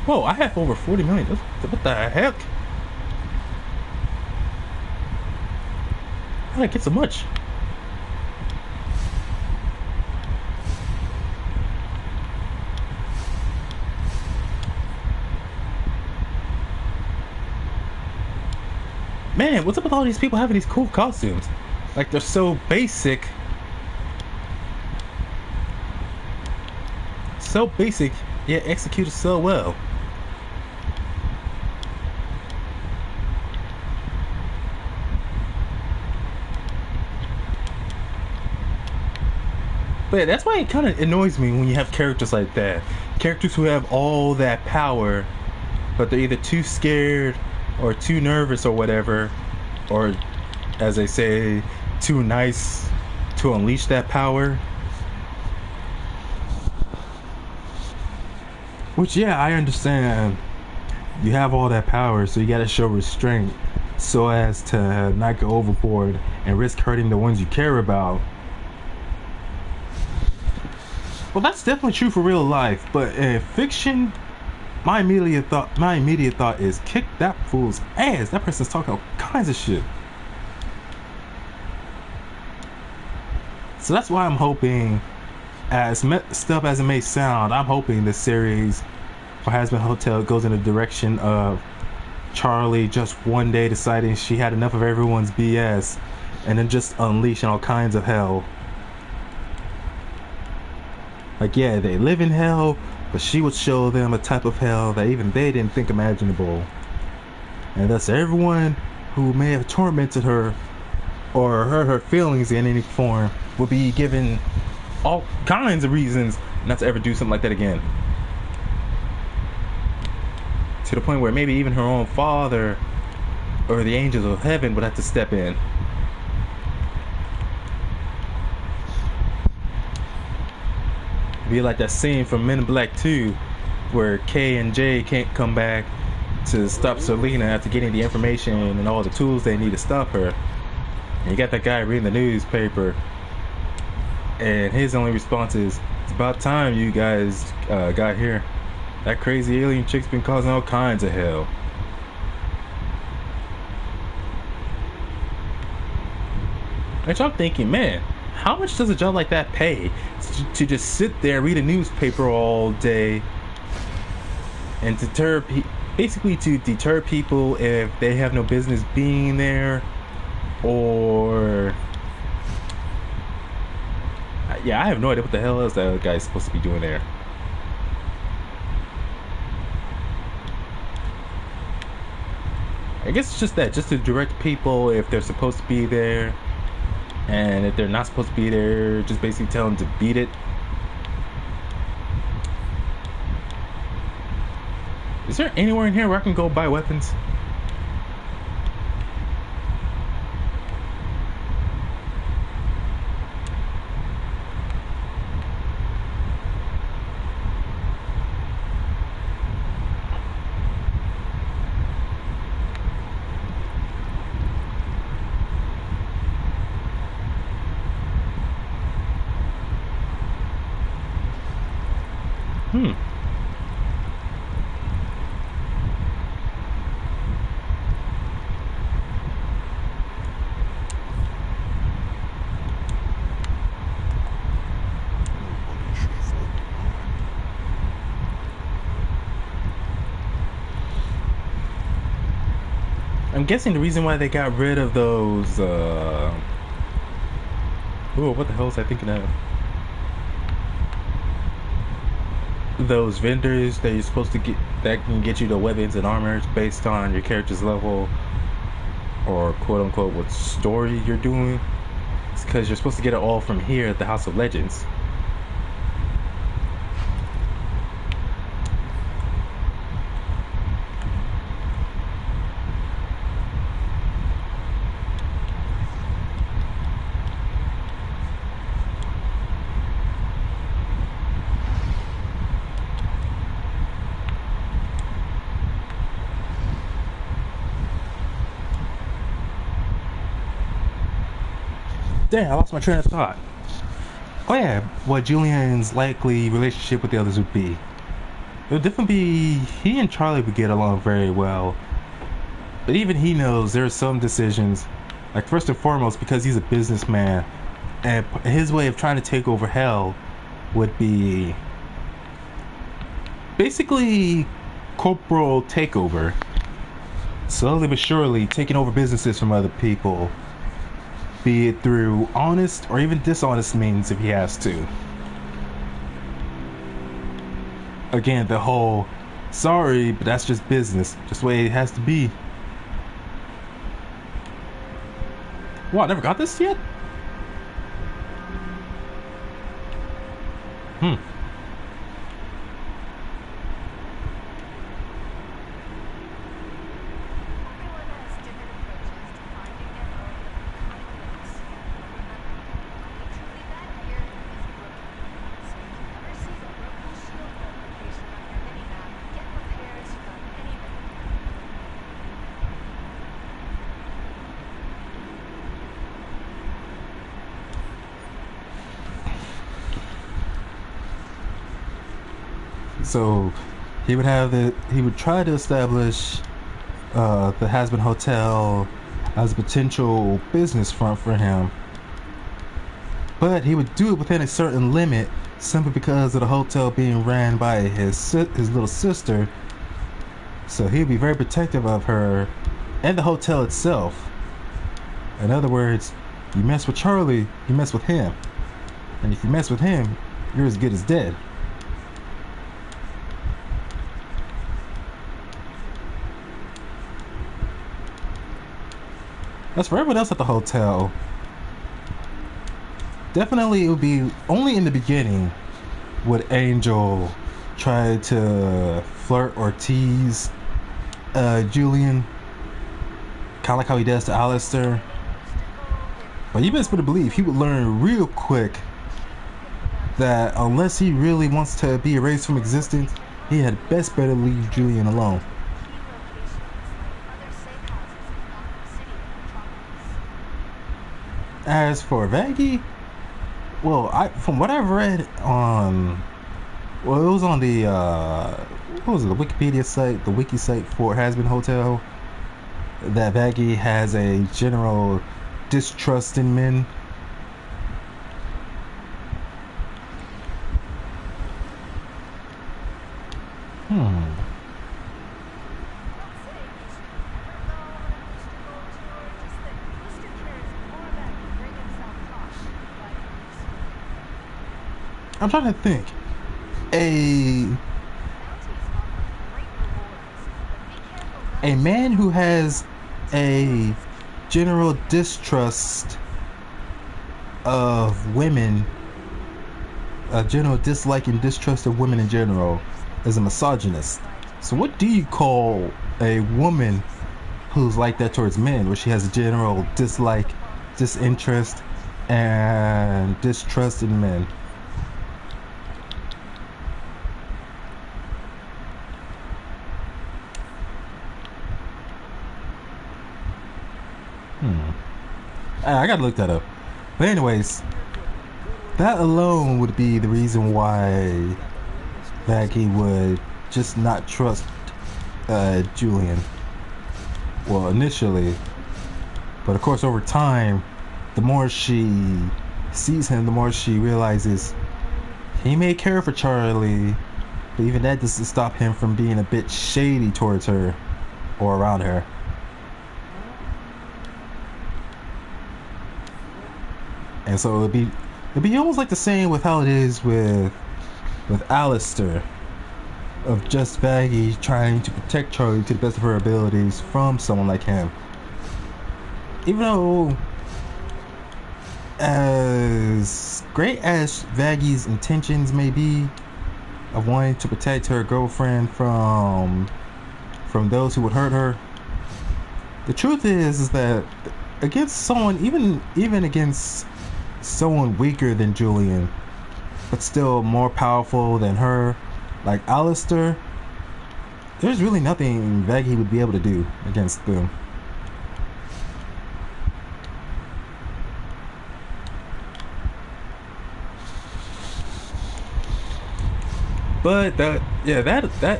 Whoa, I have over 40 million. What the heck? How did I get so much? Man, what's up with all these people having these cool costumes? Like, they're so basic. So basic, yet executed so well. But yeah, that's why it kind of annoys me when you have characters like that. Characters who have all that power, but they're either too scared or too nervous or whatever, or as they say, too nice to unleash that power. Which, yeah, I understand. You have all that power, so you gotta show restraint so as to not go overboard and risk hurting the ones you care about. Well, that's definitely true for real life, but in fiction, my immediate thought is kick that fool's ass. That person's talking all kinds of shit. So that's why I'm hoping, as messed up as it may sound, I'm hoping this series for Hazbin Hotel goes in the direction of Charlie just one day deciding she had enough of everyone's BS and then just unleashing all kinds of hell. Like, yeah, they live in hell, but she would show them a type of hell that even they didn't think imaginable. And thus everyone who may have tormented her or hurt her feelings in any form will be given all kinds of reasons not to ever do something like that again. To the point where maybe even her own father or the angels of heaven would have to step in. Be like that scene from Men in Black 2 where K and J can't come back to stop Selena after getting the information and all the tools they need to stop her. And you got that guy reading the newspaper and his only response is, "It's about time you guys got here. That crazy alien chick's been causing all kinds of hell." And I'm thinking, man, how much does a job like that pay to just sit there, read a newspaper all day, and basically to deter people if they have no business being there, or yeah, I have no idea what the hell else that guy's supposed to be doing there. I guess it's just that, just to direct people if they're supposed to be there, and if they're not supposed to be there, just basically tell them to beat it. Is there anywhere in here where I can go buy weapons? I'm guessing the reason why they got rid of those, ooh, what the hell was I thinking of? Those vendors that you're supposed to get, that can get you the weapons and armors based on your character's level, or quote unquote what story you're doing. It's because you're supposed to get it all from here at the House of Legends. Damn, I lost my train of thought. Oh yeah, what Julian's likely relationship with the others would be. It would definitely be, he and Charlie would get along very well. But even he knows there are some decisions, like first and foremost, because he's a businessman, and his way of trying to take over hell would be basically corporal takeover. Slowly but surely taking over businesses from other people, be it through honest or even dishonest means if he has to. Again, the whole, sorry, but that's just business, just the way it has to be. Wow, I never got this yet? Everyone has different approaches to finding and owning a common limits. Remember, the truly bad here is broken. So if you ever see the local shield location on your minimap, get repairs from any vendor. So he would try to establish the HARASSMENT Hotel as a potential business front for him, but he would do it within a certain limit simply because of the hotel being ran by his little sister. So he'd be very protective of her and the hotel itself. In other words, you mess with Charlie, you mess with him, and if you mess with him, you're as good as dead. As for everyone else at the hotel, definitely it would be only in the beginning would Angel try to flirt or tease Julian, kind of like how he does to Alistair. But you best better believe he would learn real quick that unless he really wants to be erased from existence, he had best better leave Julian alone. As for Vaggie, well, from what I've read on, well, it was on the what was it, the Wikipedia site, the wiki site for HARASSMENT Hotel, that Vaggie has a general distrust in men. I'm trying to think. A man who has a general distrust of women, a general dislike and distrust of women in general, is a misogynist. So what do you call a woman who's like that towards men, where she has a general dislike, disinterest, and distrust in men? I gotta look that up. But anyways, that alone would be the reason why Maggie would just not trust Julian. Well, initially. But of course, over time, the more she sees him, the more she realizes he may care for Charlie, but even that doesn't stop him from being a bit shady towards her or around her. And so it'd be almost like the same with how it is with Alistair, of just Maggie trying to protect Charlie to the best of her abilities from someone like him. Even though, as great as Maggie's intentions may be of wanting to protect her girlfriend from those who would hurt her, the truth is that against someone, even against someone weaker than Julian, but still more powerful than her, like Alistair, there's really nothing Maggie would be able to do against them. But that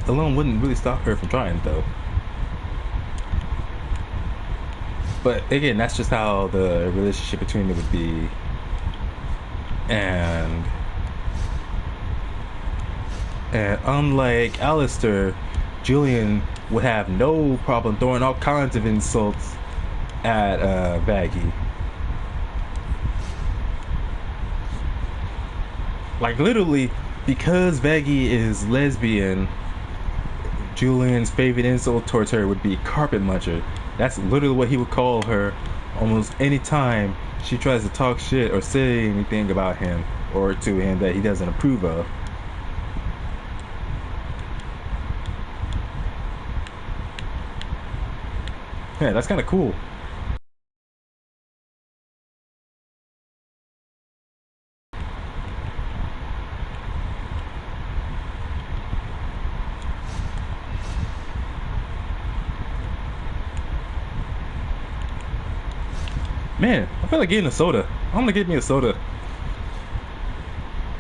alone wouldn't really stop her from trying, though. But again, that's just how the relationship between them would be. And unlike Alistair, Julian would have no problem throwing all kinds of insults at Maggie. Like literally, because Maggie is lesbian, Julian's favorite insult towards her would be carpet muncher. That's literally what he would call her almost any time she tries to talk shit or say anything about him or to him that he doesn't approve of. Yeah, that's kind of cool. Man, I feel like getting a soda. I'm gonna get me a soda.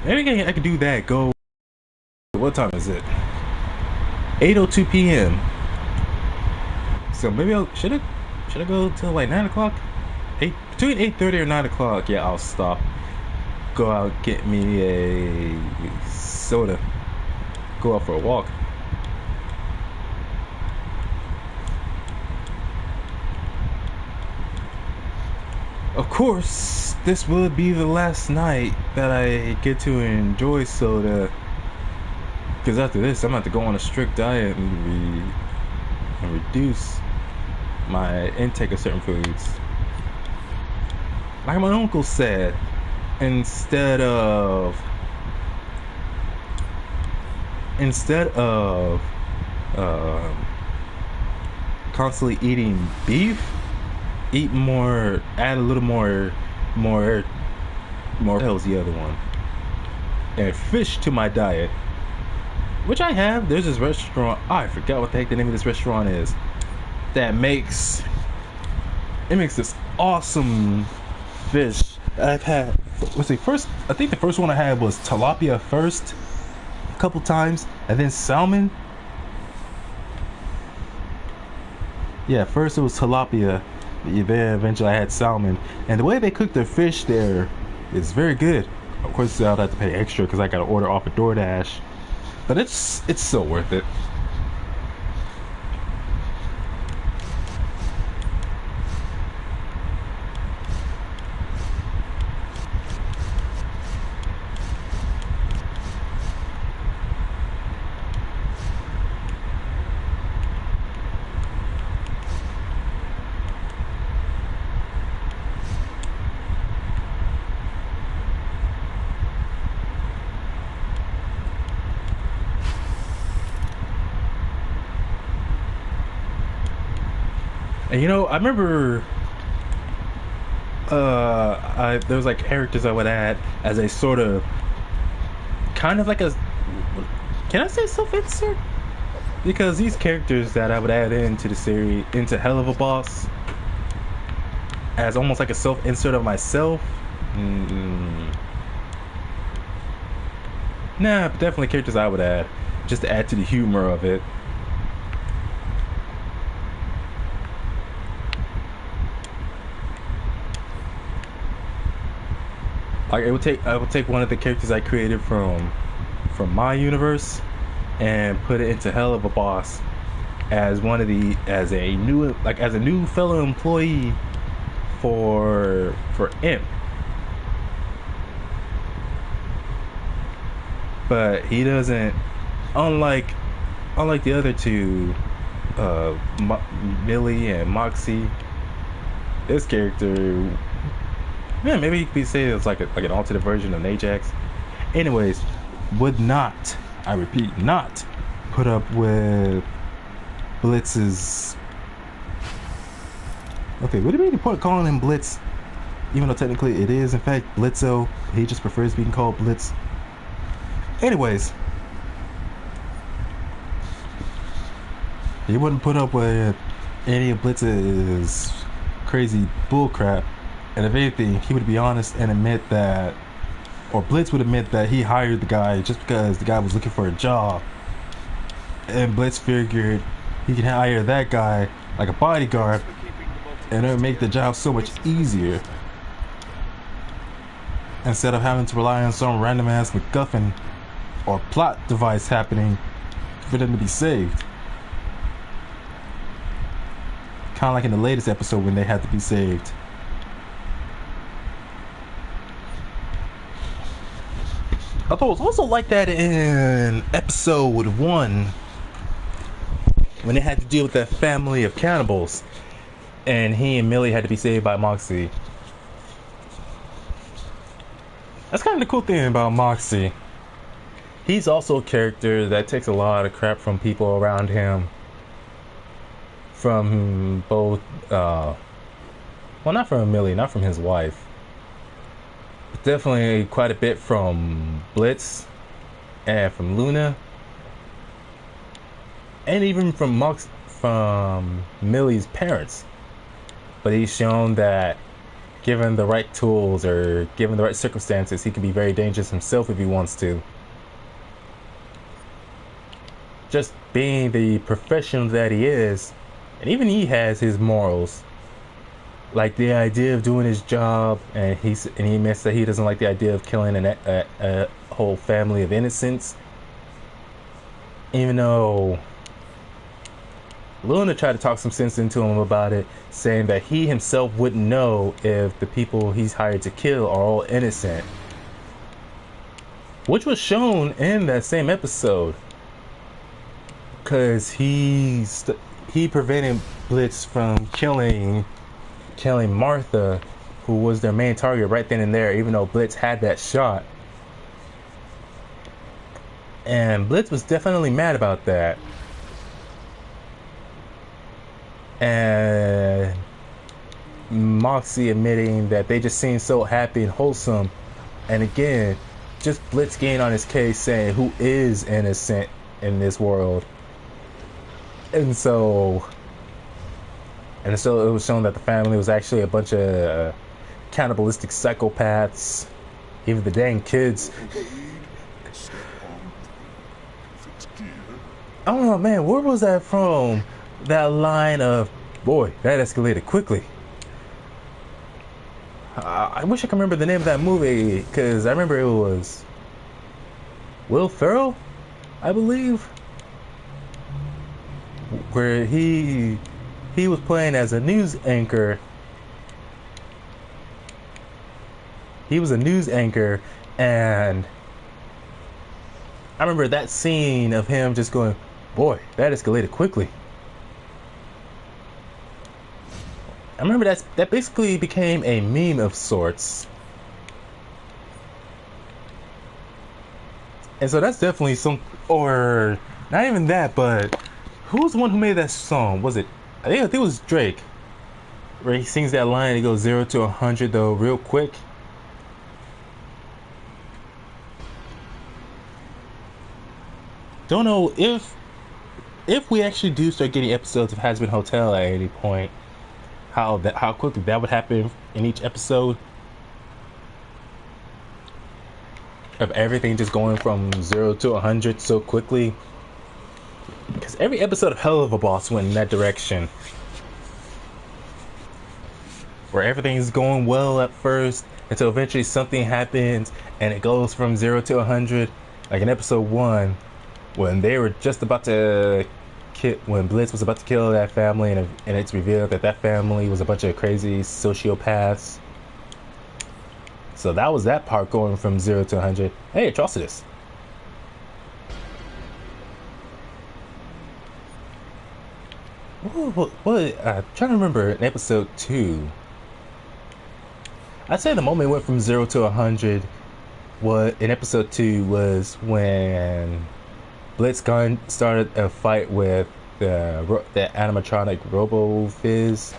Maybe I can do that. Go. What time is it? 8:02 p.m. So maybe should I go till like 9 o'clock? Between 8:30 or 9 o'clock. Yeah, I'll stop. Go out, get me a soda. Go out for a walk. Of course, this will be the last night that I get to enjoy soda, because after this, I'm going to have to go on a strict diet and reduce my intake of certain foods. Like my uncle said, instead of constantly eating beef, eat more, add a little more hell's the other one, and fish to my diet, which I have. There's this restaurant, I forgot what the heck the name of this restaurant is, that makes this awesome fish. I've had, let's see, I think the first one I had was tilapia first, a couple times, and then salmon. Yeah, first it was tilapia, Then eventually I had salmon, and the way they cook their fish there is very good. Of course, I'll have to pay extra because I got to order off of DoorDash, but it's so worth it. And you know, I remember there was like characters I would add as a sort of kind of like a, can I say self-insert? Because these characters that I would add into the series, into Hell of a Boss, as almost like a self-insert of myself. Nah, but definitely characters I would add just to add to the humor of it. Like I would take one of the characters I created from my universe and put it into Hell of a Boss as as a new fellow employee for Imp. But he doesn't, unlike the other two, Millie and Moxie. This character, yeah, maybe you could say it's like an alternate version of Ajax. Anyways, would not, I repeat, not put up with Blitz's. Okay, would it be the point calling him Blitz? Even though technically it is in fact Blitzo, he just prefers being called Blitz. Anyways, he wouldn't put up with any of Blitz's crazy bullcrap. And if anything, he would be honest and admit that, or Blitz would admit that he hired the guy just because the guy was looking for a job. And Blitz figured he could hire that guy like a bodyguard and it would make the job so much easier. Instead of having to rely on some random ass MacGuffin or plot device happening for them to be saved. Kind of like in the latest episode when they had to be saved. I thought it was also like that in episode 1 when they had to deal with that family of cannibals and he and Millie had to be saved by Moxie. That's kind of the cool thing about Moxie. He's also a character that takes a lot of crap from people around him. From both, well, not from Millie, not from his wife. But definitely quite a bit from Blitz and from Luna. And even from Millie's parents. But he's shown that given the right tools or given the right circumstances, he can be very dangerous himself if he wants to. Just being the professional that he is, and even he has his morals. Like the idea of doing his job, and he admits that he doesn't like the idea of killing a whole family of innocents. Even though Luna tried to talk some sense into him about it, saying that he himself wouldn't know if the people he's hired to kill are all innocent. Which was shown in that same episode. Because he prevented Blitz from killing Martha, who was their main target right then and there, even though Blitz had that shot. And Blitz was definitely mad about that. And Moxie admitting that they just seem so happy and wholesome. And again, just Blitz getting on his case saying who is innocent in this world. And so it was shown that the family was actually a bunch of cannibalistic psychopaths. Even the dang kids. I don't know, man, where was that from? That line of, boy, that escalated quickly. I wish I could remember the name of that movie, because I remember it was Will Ferrell, I believe, where he was playing as a news anchor. He was a news anchor, and I remember that scene of him just going, boy, that escalated quickly. I remember that basically became a meme of sorts. And so that's definitely some, or not even that, but who's the one who made that song? Was it, I think it was Drake, where he sings that line, he goes 0 to 100 though real quick. Don't know if we actually do start getting episodes of Hazbin Hotel at any point, how quickly that would happen in each episode, of everything just going from 0 to 100 so quickly, because every episode of Hell of a Boss went in that direction, where everything's going well at first until eventually something happens and it goes from 0 to 100, like in episode 1 when they were just about to when Blitz was about to kill that family, and it's revealed that that family was a bunch of crazy sociopaths. So that was that part going from 0 to 100. Hey, Atrocitus. What? I'm trying to remember in episode 2. I'd say the moment it went from 0 to 100 what in episode 2 was when Blitzcon started a fight with the animatronic Robo Fizz.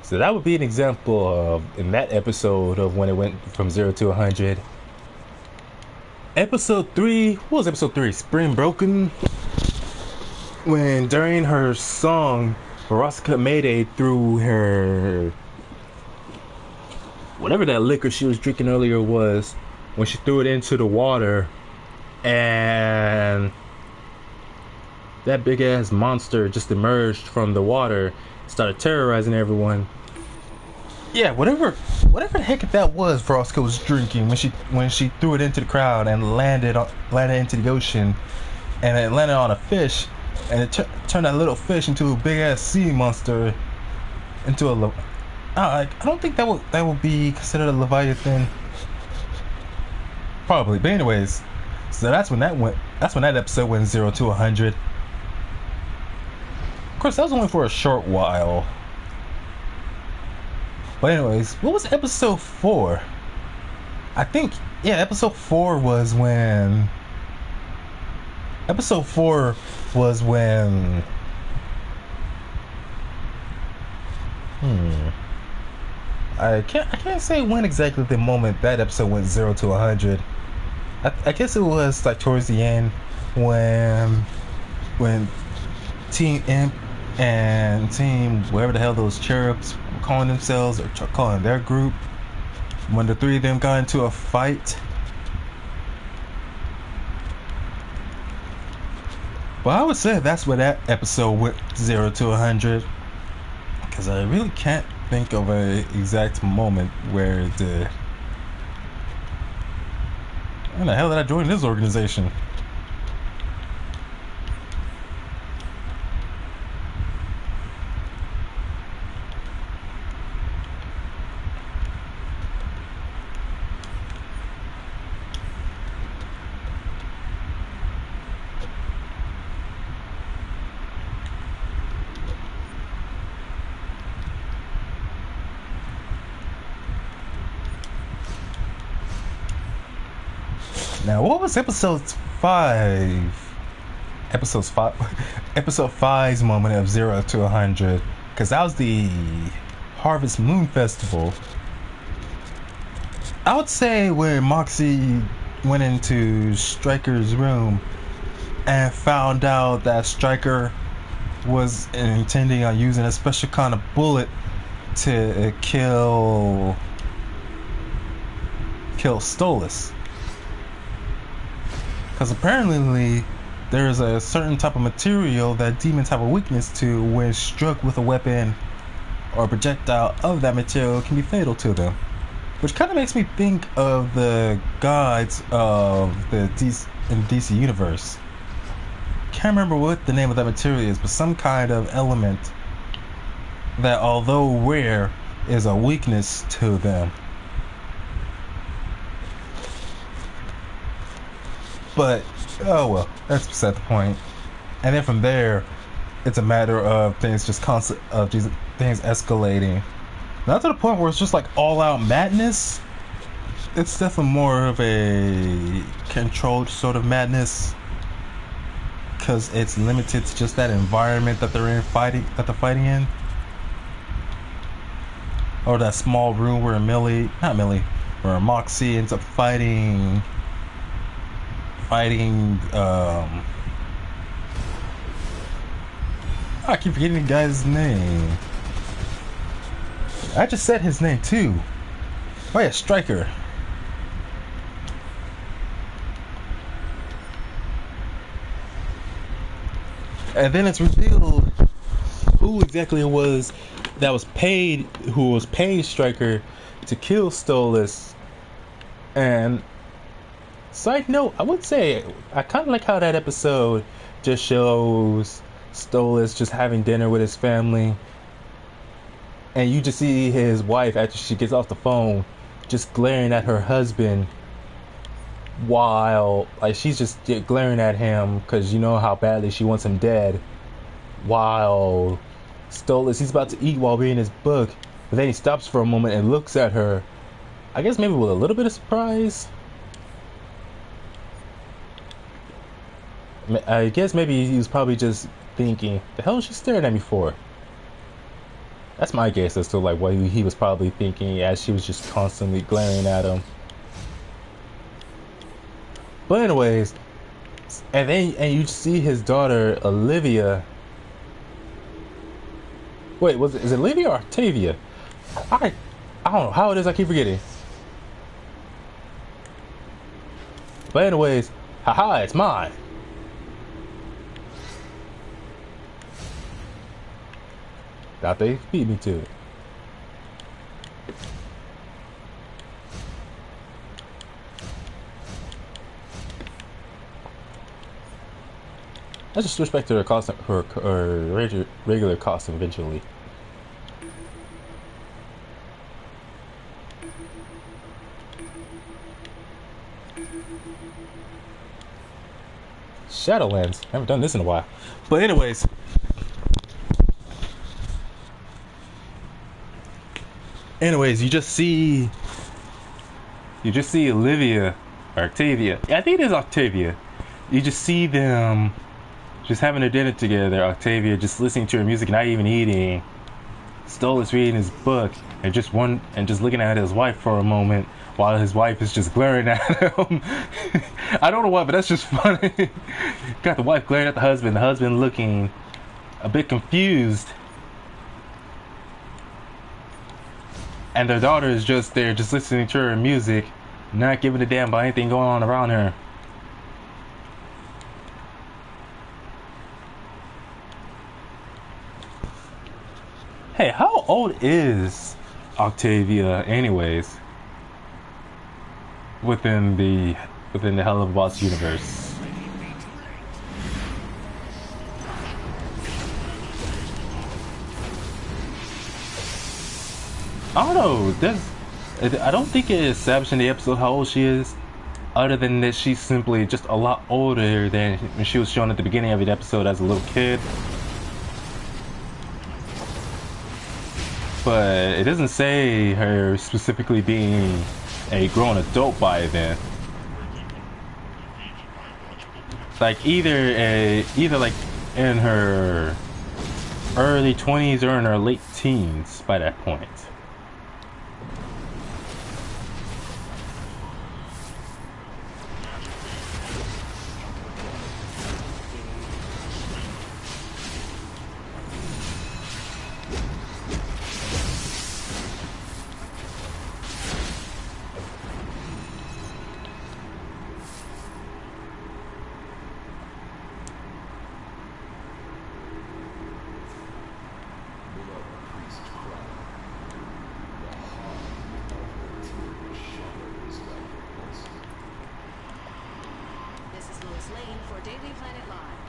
So that would be an example of, in that episode, of when it went from 0 to 100. Episode 3, what was episode 3? Spring Broken? When during her song, Veronica Mayday threw her, whatever that liquor she was drinking earlier was, when she threw it into the water, and that big ass monster just emerged from the water, started terrorizing everyone. Yeah, whatever the heck that was Veronica was drinking when she threw it into the crowd and landed into the ocean, and it landed on a fish, and it turned that little fish into a big ass sea monster, into a I don't think that would be considered a Leviathan. Probably, but anyways, so that's when that episode went 0 to 100. Of course, that was only for a short while. But anyways, what was episode 4? I think, yeah, episode 4 was when. Episode 4 was when. I can't say when exactly the moment that episode went 0 to 100. I guess it was like towards the end when Team Imp and Team whatever the hell those cherubs were calling themselves, or calling their group, when the three of them got into a fight. But I would say that's where that episode went 0 to 100, because I really can't think of an exact moment where it did. When the hell did I join this organization? Now, what was episode 5? Episode 5's moment of 0 to 100, because that was the Harvest Moon Festival. I would say where Moxie went into Stryker's room and found out that Stryker was intending on using a special kind of bullet to kill Stolas. Because apparently there's a certain type of material that demons have a weakness to when struck with a weapon or a projectile of that material can be fatal to them. Which kind of makes me think of the gods of the DC universe. Can't remember what the name of that material is, but some kind of element that, although rare, is a weakness to them. But oh well, that's beside the point. And then from there, it's a matter of things just things escalating. Not to the point where it's just like all out madness. It's definitely more of a controlled sort of madness, because it's limited to just that environment that they're fighting in, or that small room where where Moxie ends up fighting. I keep forgetting the guy's name. I just said his name too. Oh yeah, Stryker. And then it's revealed who exactly it was that was paid, who was paying Stryker to kill Stolas. And side note, I would say I kind of like how that episode just shows Stolas just having dinner with his family, and you just see his wife after she gets off the phone just glaring at her husband, while like she's just glaring at him because you know how badly she wants him dead, while Stolas, he's about to eat while reading his book, but then he stops for a moment and looks at her, I guess maybe with a little bit of surprise. I guess maybe he was probably just thinking, the hell is she staring at me for? That's my guess as to like what he was probably thinking as she was just constantly glaring at him. But anyways, and you see his daughter Olivia. Wait, is it Olivia or Octavia? I don't know how it is, I keep forgetting. But anyways, haha, it's mine. Thought they beat me to it. Let's just switch back to her costume, her regular costume eventually. Shadowlands. I haven't done this in a while. But anyways. You just see Olivia or Octavia. Yeah, I think it is Octavia. You just see them just having their dinner together. Octavia just listening to her music, not even eating. Stolas reading his book and just looking at his wife for a moment while his wife is just glaring at him. I don't know why, but that's just funny. Got the wife glaring at the husband looking a bit confused. And their daughter is just there, just listening to her music, not giving a damn about anything going on around her. Hey, how old is Octavia, anyways? Within the Hell of a Boss universe. I don't know. I don't think it is established in the episode how old she is, other than that she's simply just a lot older than when she was shown at the beginning of the episode as a little kid. But it doesn't say her specifically being a grown adult by then. Like either like in her early 20s or in her late teens by that point. for Daily Planet Live.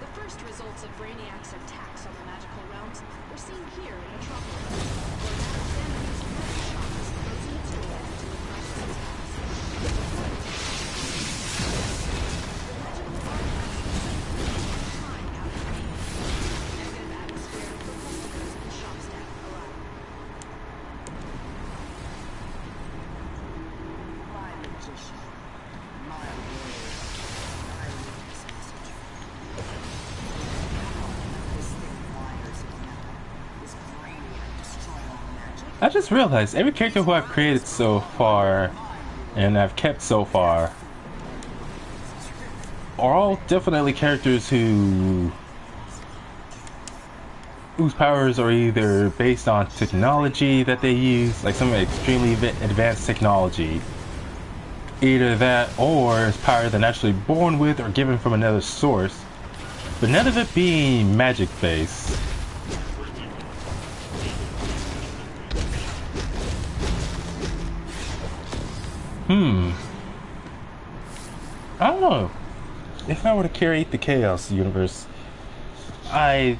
The first results of Brainiac's attacks on the magical realms were seen here in Metropolis, where Madam's enemy's magic shots frozen its way into the crisis past. The magical artifacts themselves time out of range. Negative atmosphere for customers and shop staff alike. My magician, my word, I read this message. This thing wires again. This Brainiac destroy all magic. I just realized every character who I've created so far and I've kept so far are all definitely characters whose powers are either based on technology that they use, like some extremely advanced technology. Either that or it's power they're naturally born with or given from another source, but none of it being magic based. I don't know. If I were to curate the Chaos universe, I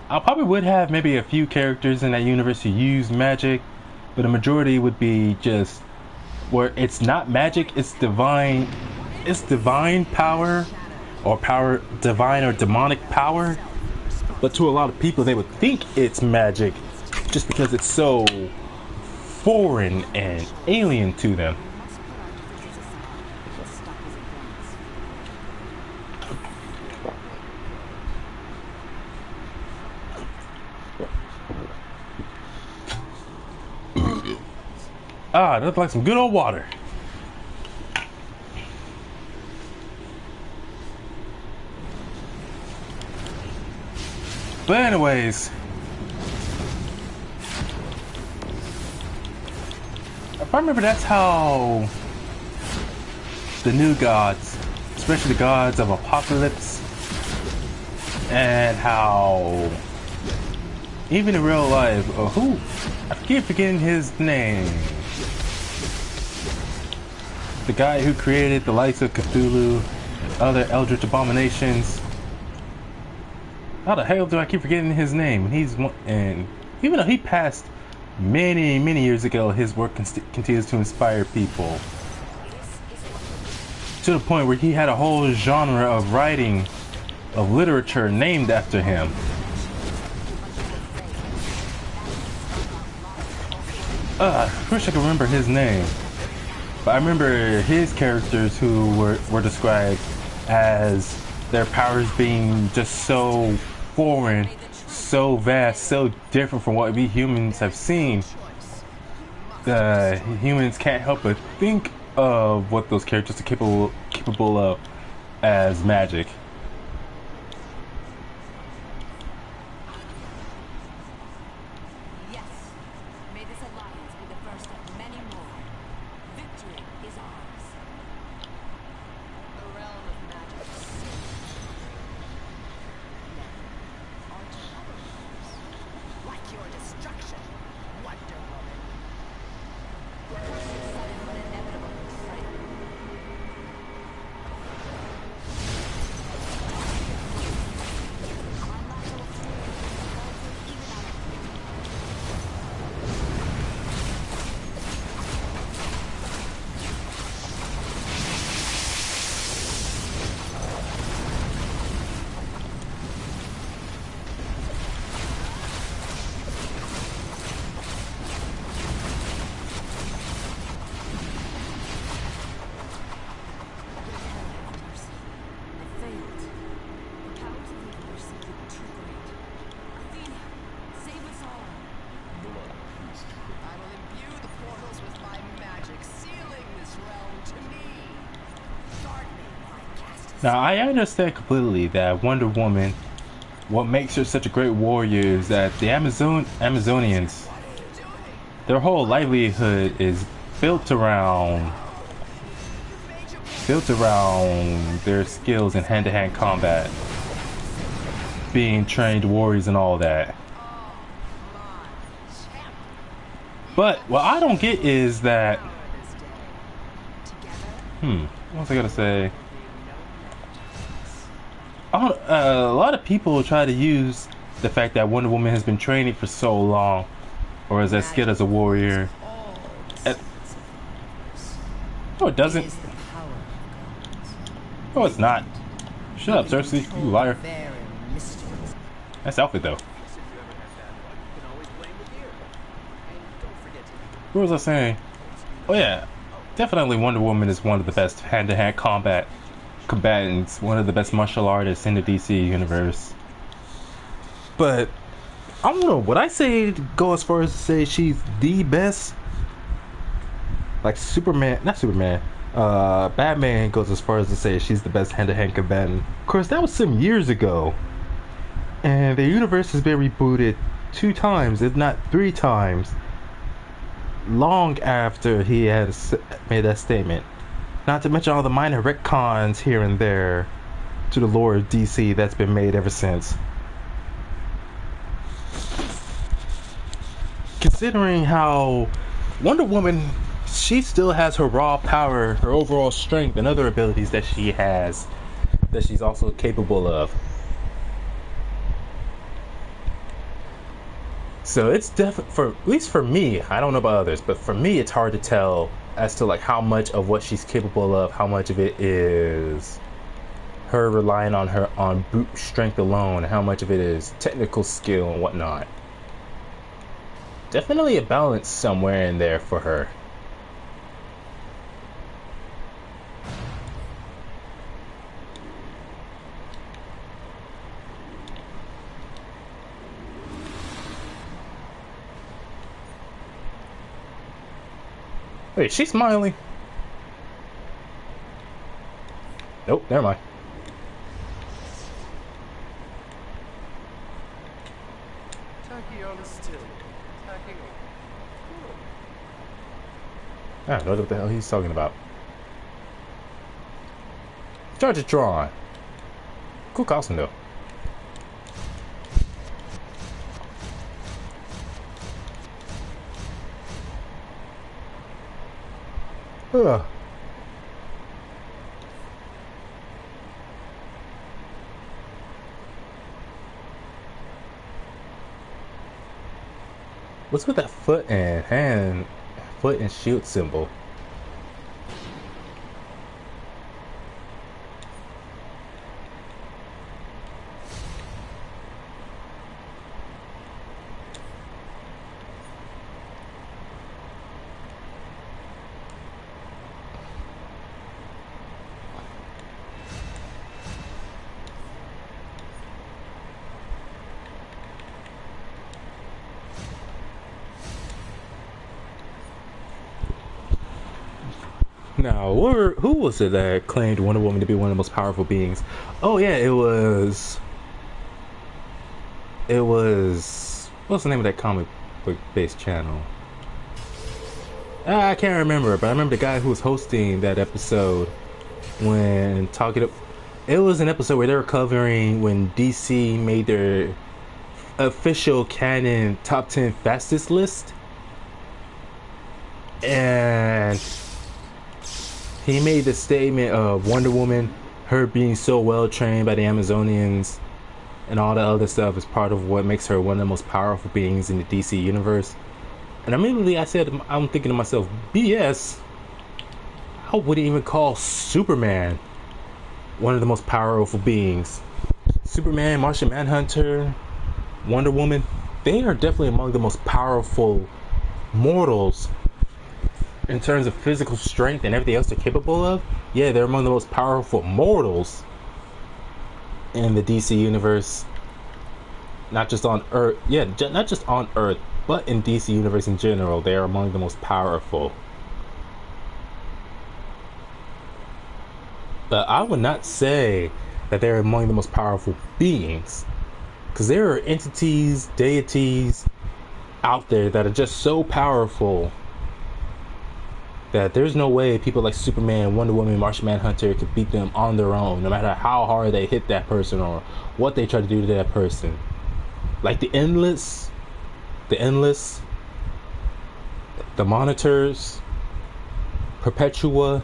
probably would have maybe a few characters in that universe who use magic, but a majority would be just where it's not magic, it's divine power, or divine or demonic power. But to a lot of people, they would think it's magic just because it's so foreign and alien to them. Ah, that's like some good old water. But anyways, if I remember, that's how the new gods, especially the gods of Apocalypse, and how even in real life, I keep forgetting his name. The guy who created the likes of Cthulhu and other eldritch abominations. How the hell do I keep forgetting his name? And even though he passed many years ago, his work continues to inspire people. To the point where he had a whole genre of writing, of literature named after him. I wish I could remember his name. But I remember his characters who were described as their powers being just so foreign, so vast, so different from what we humans have seen. The humans can't help but think of what those characters are capable of as magic. Yes, may this alliance be the first of many more. Victory is ours. The realm of magic is safe. Now, on to other realms. Like your destruction, Wonder Woman. The curse is sudden but inevitable, Freya. Our lateral fury is melted even out of Now, I understand completely that Wonder Woman, what makes her such a great warrior is that the Amazonians, their whole livelihood is built around their skills in hand-to-hand combat, being trained warriors and all that. But what I don't get is that, what was I gonna say? A lot of people try to use the fact that Wonder Woman has been training for so long, or is as skilled as a warrior. No, it doesn't. No, it's not. Shut up, Cersei, you liar. That's outfit though. What was I saying? Oh yeah, definitely Wonder Woman is one of the best hand-to-hand combatants, one of the best martial artists in the DC universe. But I don't know, would I say go as far as to say she's the best? Like Batman goes as far as to say she's the best hand-to-hand combatant. Of course, that was some years ago. And the universe has been rebooted 2 times, if not 3 times, long after he had made that statement. Not to mention all the minor retcons here and there to the lore of DC that's been made ever since. Considering how Wonder Woman, she still has her raw power, her overall strength, and other abilities that she has, that she's also capable of. So it's definitely, for at least for me, I don't know about others, but for me it's hard to tell as to like how much of what she's capable of, how much of it is her relying on brute strength alone, and how much of it is technical skill and whatnot. Definitely a balance somewhere in there for her. Wait, she's smiling. Nope, never mind. I don't know what the hell he's talking about. Charge it drawn. Cool costume though. Ugh. What's with that foot and shield symbol? Now, who was it that claimed Wonder Woman to be one of the most powerful beings? Oh yeah, it was. What's the name of that comic book based channel? I can't remember, but I remember the guy who was hosting that episode when talking. It was an episode where they were covering when DC made their official canon top 10 fastest list, and he made the statement of Wonder Woman, her being so well trained by the Amazonians and all the other stuff is part of what makes her one of the most powerful beings in the DC universe. And immediately I'm thinking to myself, BS, I wouldn't even call Superman one of the most powerful beings. Superman, Martian Manhunter, Wonder Woman, they are definitely among the most powerful mortals in terms of physical strength and everything else they're capable of. Yeah, they're among the most powerful mortals in the DC universe. Not just on Earth. Yeah, not just on Earth, but in DC universe in general, they are among the most powerful. But I would not say that they're among the most powerful beings, because there are entities, deities out there that are just so powerful that there's no way people like Superman, Wonder Woman, Martian Manhunter could beat them on their own, no matter how hard they hit that person or what they try to do to that person. Like the Endless, the Monitors, Perpetua.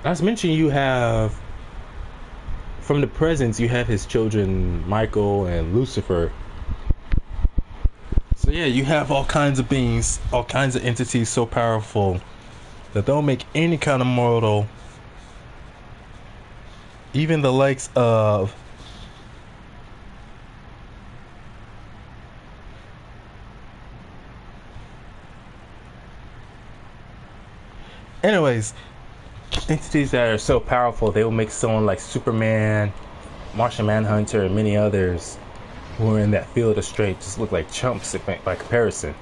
As mentioned, you have from the presence, you have his children, Michael and Lucifer. So yeah, you have all kinds of beings, all kinds of entities so powerful that they'll make any kind of mortal, even the likes of anyways, entities that are so powerful, they will make someone like Superman, Martian Manhunter, and many others who are in that field of straight just look like chumps by comparison.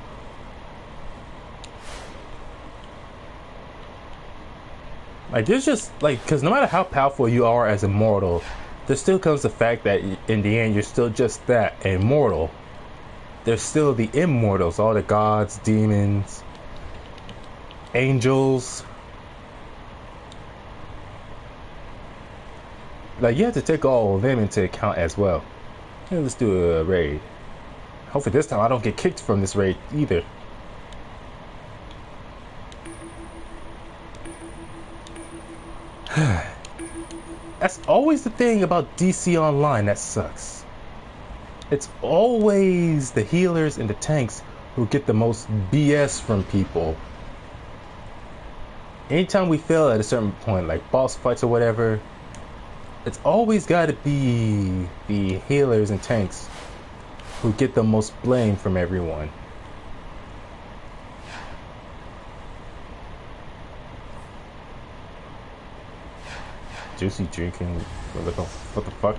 Like, there's just like, because no matter how powerful you are as a mortal, there still comes the fact that in the end you're still just that, a mortal. There's still the immortals, all the gods, demons, angels. Like, you have to take all of them into account as well. Yeah, let's do a raid. Hopefully this time I don't get kicked from this raid either. That's always the thing about DC Online that sucks. It's always the healers and the tanks who get the most BS from people. Anytime we fail at a certain point, like boss fights or whatever, it's always got to be the healers and tanks who get the most blame from everyone. Juicy drinking, what the fuck?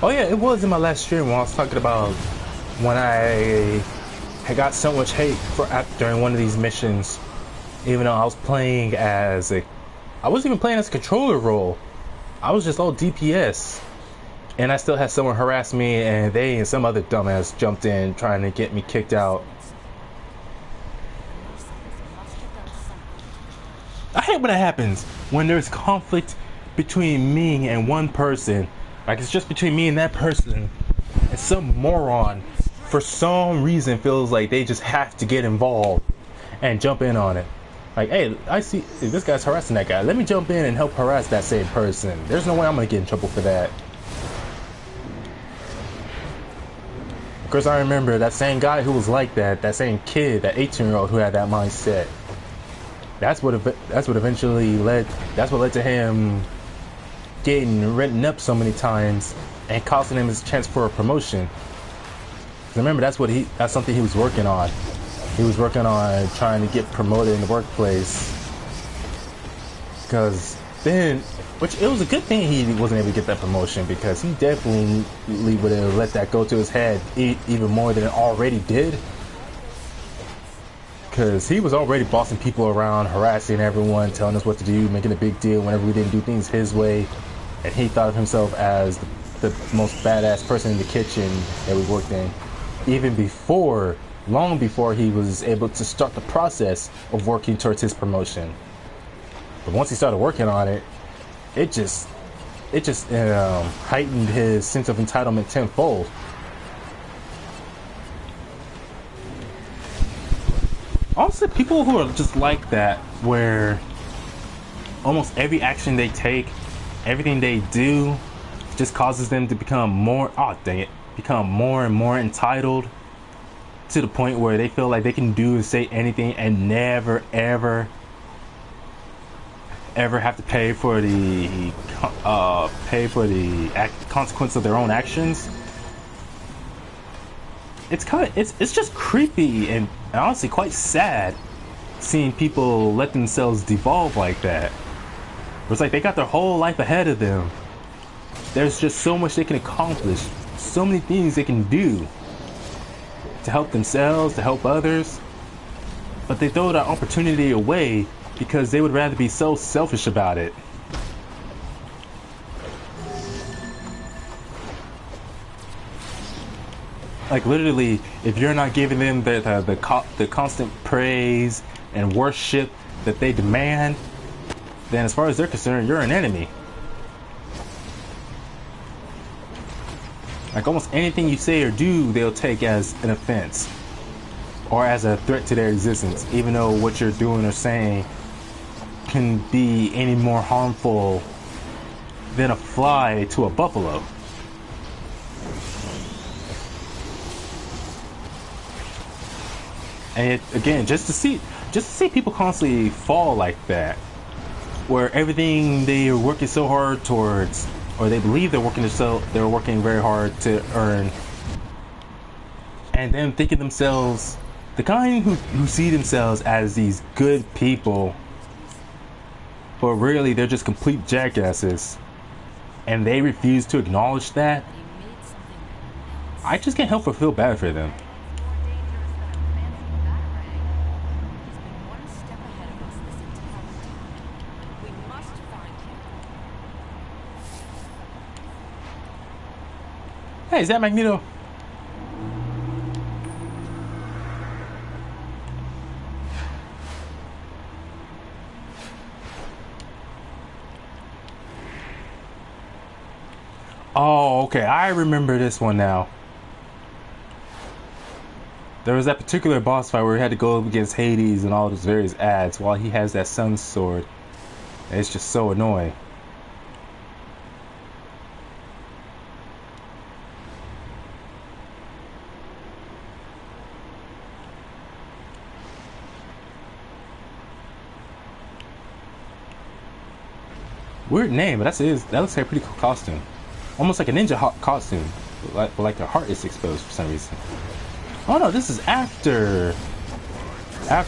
Oh yeah, it was in my last stream when I was talking about when I had got so much hate for during one of these missions, even though I was playing as a, I wasn't even playing as a controller role. I was just all DPS, and I still had someone harass me, and they and some other dumbass jumped in trying to get me kicked out. I hate when that happens, when there's conflict between me and one person. Like, it's just between me and that person, and some moron for some reason feels like they just have to get involved and jump in on it. Like, hey, I see this guy's harassing that guy, let me jump in and help harass that same person. There's no way I'm gonna get in trouble for that. Of course, I remember that same guy who was like that, that same kid, that 18-year-old who had that mindset. That's what eventually led to him getting written up so many times and costing him his chance for a promotion. Remember, that's something he was working on. He was working on trying to get promoted in the workplace. Because then, which it was a good thing he wasn't able to get that promotion, because he definitely would have let that go to his head even more than it already did. Because he was already bossing people around, harassing everyone, telling us what to do, making a big deal whenever we didn't do things his way. And he thought of himself as the most badass person in the kitchen that we worked in. Even before, long before he was able to start the process of working towards his promotion. But once he started working on it, it just heightened his sense of entitlement tenfold. Honestly, people who are just like that, where almost every action they take, everything they do, just causes them to become more, become more and more entitled, to the point where they feel like they can do and say anything and never ever have to pay for the consequence of their own actions. It's just creepy and honestly quite sad seeing people let themselves devolve like that. It's like they got their whole life ahead of them. There's just so much they can accomplish, so many things they can do to help themselves, to help others, but they throw that opportunity away because they would rather be so selfish about it. Like literally, if you're not giving them the constant praise and worship that they demand, then as far as they're concerned, you're an enemy. Like almost anything you say or do, they'll take as an offense or as a threat to their existence, even though what you're doing or saying can be any more harmful than a fly to a buffalo. And again, just to see people constantly fall like that, where everything they are working so hard towards, or they believe they're working very hard to earn, and then thinking themselves, the kind who see themselves as these good people, but really they're just complete jackasses, and they refuse to acknowledge that. I just can't help but feel bad for them. Hey, is that Magneto? Oh, okay. I remember this one now. There was that particular boss fight where he had to go up against Hades and all those various ads while he has that sun sword. And it's just so annoying. Weird name, but that looks like a pretty cool costume. Almost like a ninja costume, like the heart is exposed for some reason. Oh no, this is after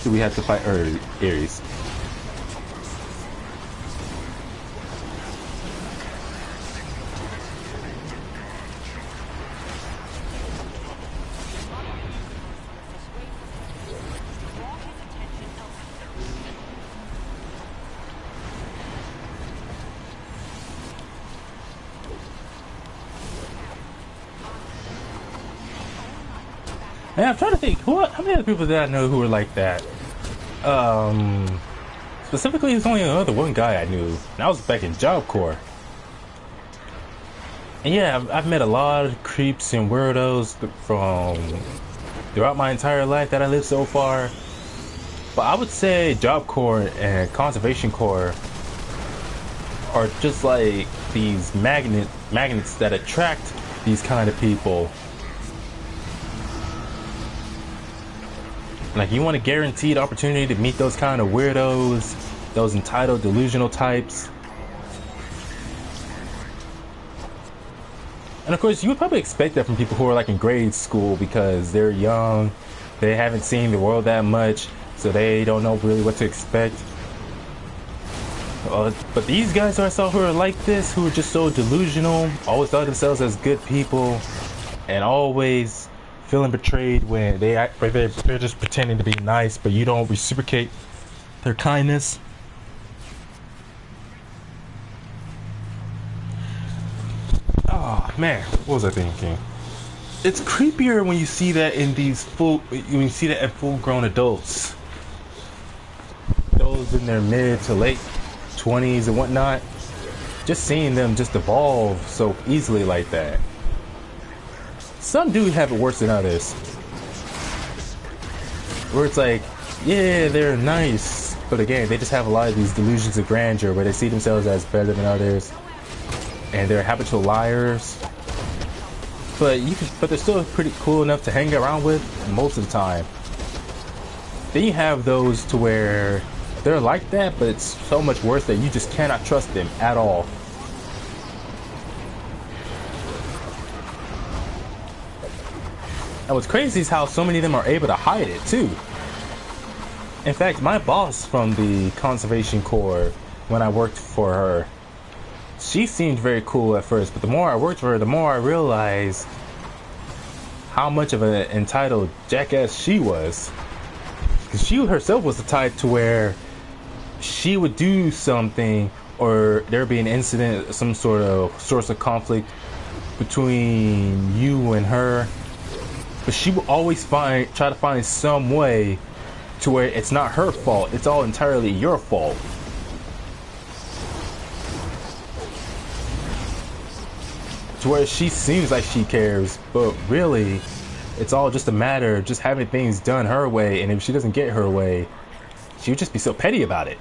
we had to fight Ares. Yeah, I'm trying to think, how many other people did I know who were like that? Specifically, there's only another one guy I knew, and that was back in Job Corps. And yeah, I've met a lot of creeps and weirdos from throughout my entire life that I lived so far. But I would say Job Corps and Conservation Corps are just like these magnets that attract these kind of people. Like, you want a guaranteed opportunity to meet those kind of weirdos, those entitled, delusional types. And of course, you would probably expect that from people who are like in grade school because they're young, they haven't seen the world that much, so they don't know really what to expect. But these guys who I saw who are like this, who are just so delusional, always thought themselves as good people, and always feeling betrayed when they're just pretending to be nice, but you don't reciprocate their kindness. Oh man, what was I thinking? It's creepier when you see that in full-grown adults, those in their mid to late 20s and whatnot. Just seeing them just evolve so easily like that. Some do have it worse than others, where it's like, yeah, they're nice, but again, they just have a lot of these delusions of grandeur where they see themselves as better than others, and they're habitual liars. But they're still pretty cool enough to hang around with most of the time. Then you have those to where they're like that, but it's so much worse that you just cannot trust them at all. And what's crazy is how so many of them are able to hide it too. In fact, my boss from the Conservation Corps, when I worked for her, she seemed very cool at first, but the more I worked for her, the more I realized how much of an entitled jackass she was. Because she herself was the type to where she would do something, or there'd be an incident, some sort of source of conflict between you and her, but she would always try to find some way to where it's not her fault, it's all entirely your fault. To where she seems like she cares, but really it's all just a matter of just having things done her way, and if she doesn't get her way, she would just be so petty about it.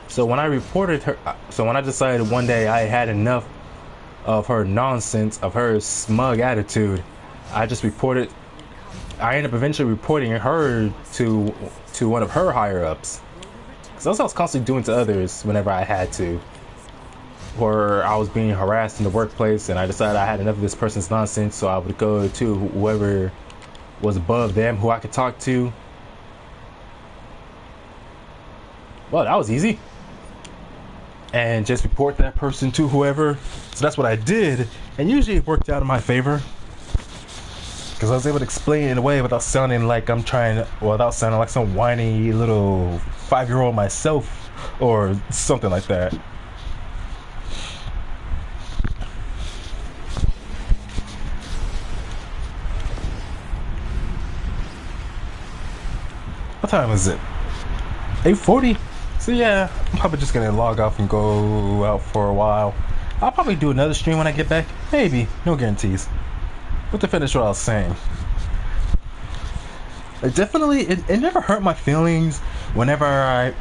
So when I reported her, so when I decided one day I had enough of her nonsense, of her smug attitude, I just reported, I ended up eventually reporting her to one of her higher ups. Because that's what I was constantly doing to others whenever I had to. Or I was being harassed in the workplace and I decided I had enough of this person's nonsense, so I would go to whoever was above them, who I could talk to. Well, that was easy. And just report that person to whoever. So that's what I did, and usually it worked out in my favor. Because I was able to explain it in a way without sounding like I'm trying to, without sounding like some whiny little 5-year-old myself or something like that. What time is it? 8:40? So yeah, I'm probably just gonna log off and go out for a while. I'll probably do another stream when I get back. Maybe, no guarantees. But to finish what I was saying, it never hurt my feelings whenever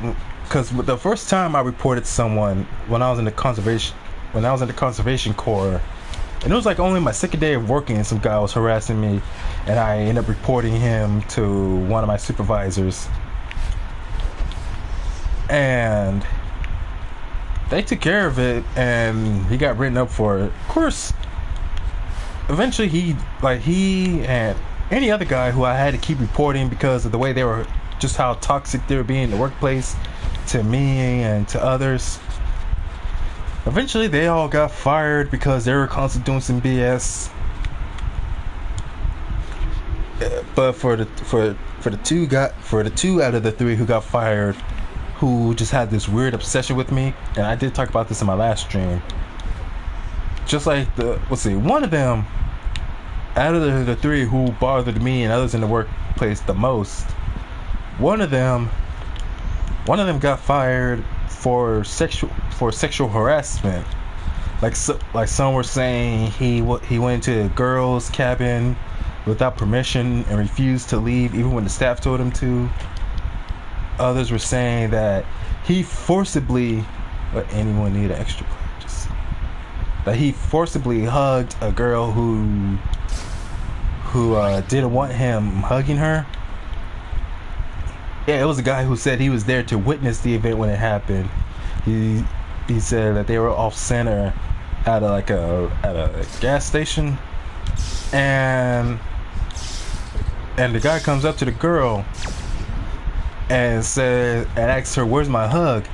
because the first time I reported someone when I was in the conservation corps, and it was like only my second day of working, and some guy was harassing me, and I ended up reporting him to one of my supervisors, and they took care of it, and he got written up for it. Of course, eventually he and any other guy who I had to keep reporting because of the way they were, just how toxic they were being in the workplace to me and to others, eventually they all got fired because they were constantly doing some BS. But for the two out of the three who got fired, who just had this weird obsession with me, and I did talk about this in my last stream, just like one of them out of the three who bothered me and others in the workplace the most, one of them got fired for sexual harassment. Like some were saying he went into a girl's cabin without permission and refused to leave even when the staff told him to. Others were saying that he forcibly, anyone need an extra just that he forcibly hugged a girl who didn't want him hugging her. Yeah, it was a guy who said he was there to witness the event when it happened. He said that they were off center at a gas station, and the guy comes up to the girl and asks her, "Where's my hug?"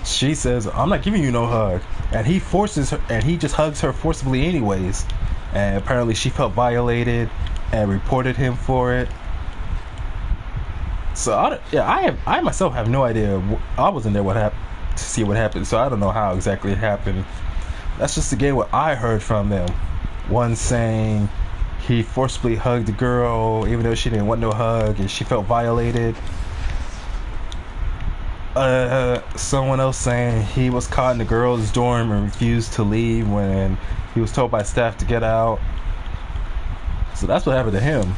She says, "I'm not giving you no hug," and he forces her, and he just hugs her forcibly anyways. And apparently she felt violated and reported him for it. So I myself have no idea. I wasn't there to see what happened, so I don't know how exactly it happened. That's just again what I heard from them. One saying he forcibly hugged the girl even though she didn't want no hug and she felt violated. Someone else saying he was caught in the girl's dorm and refused to leave when he was told by staff to get out. So that's what happened to him.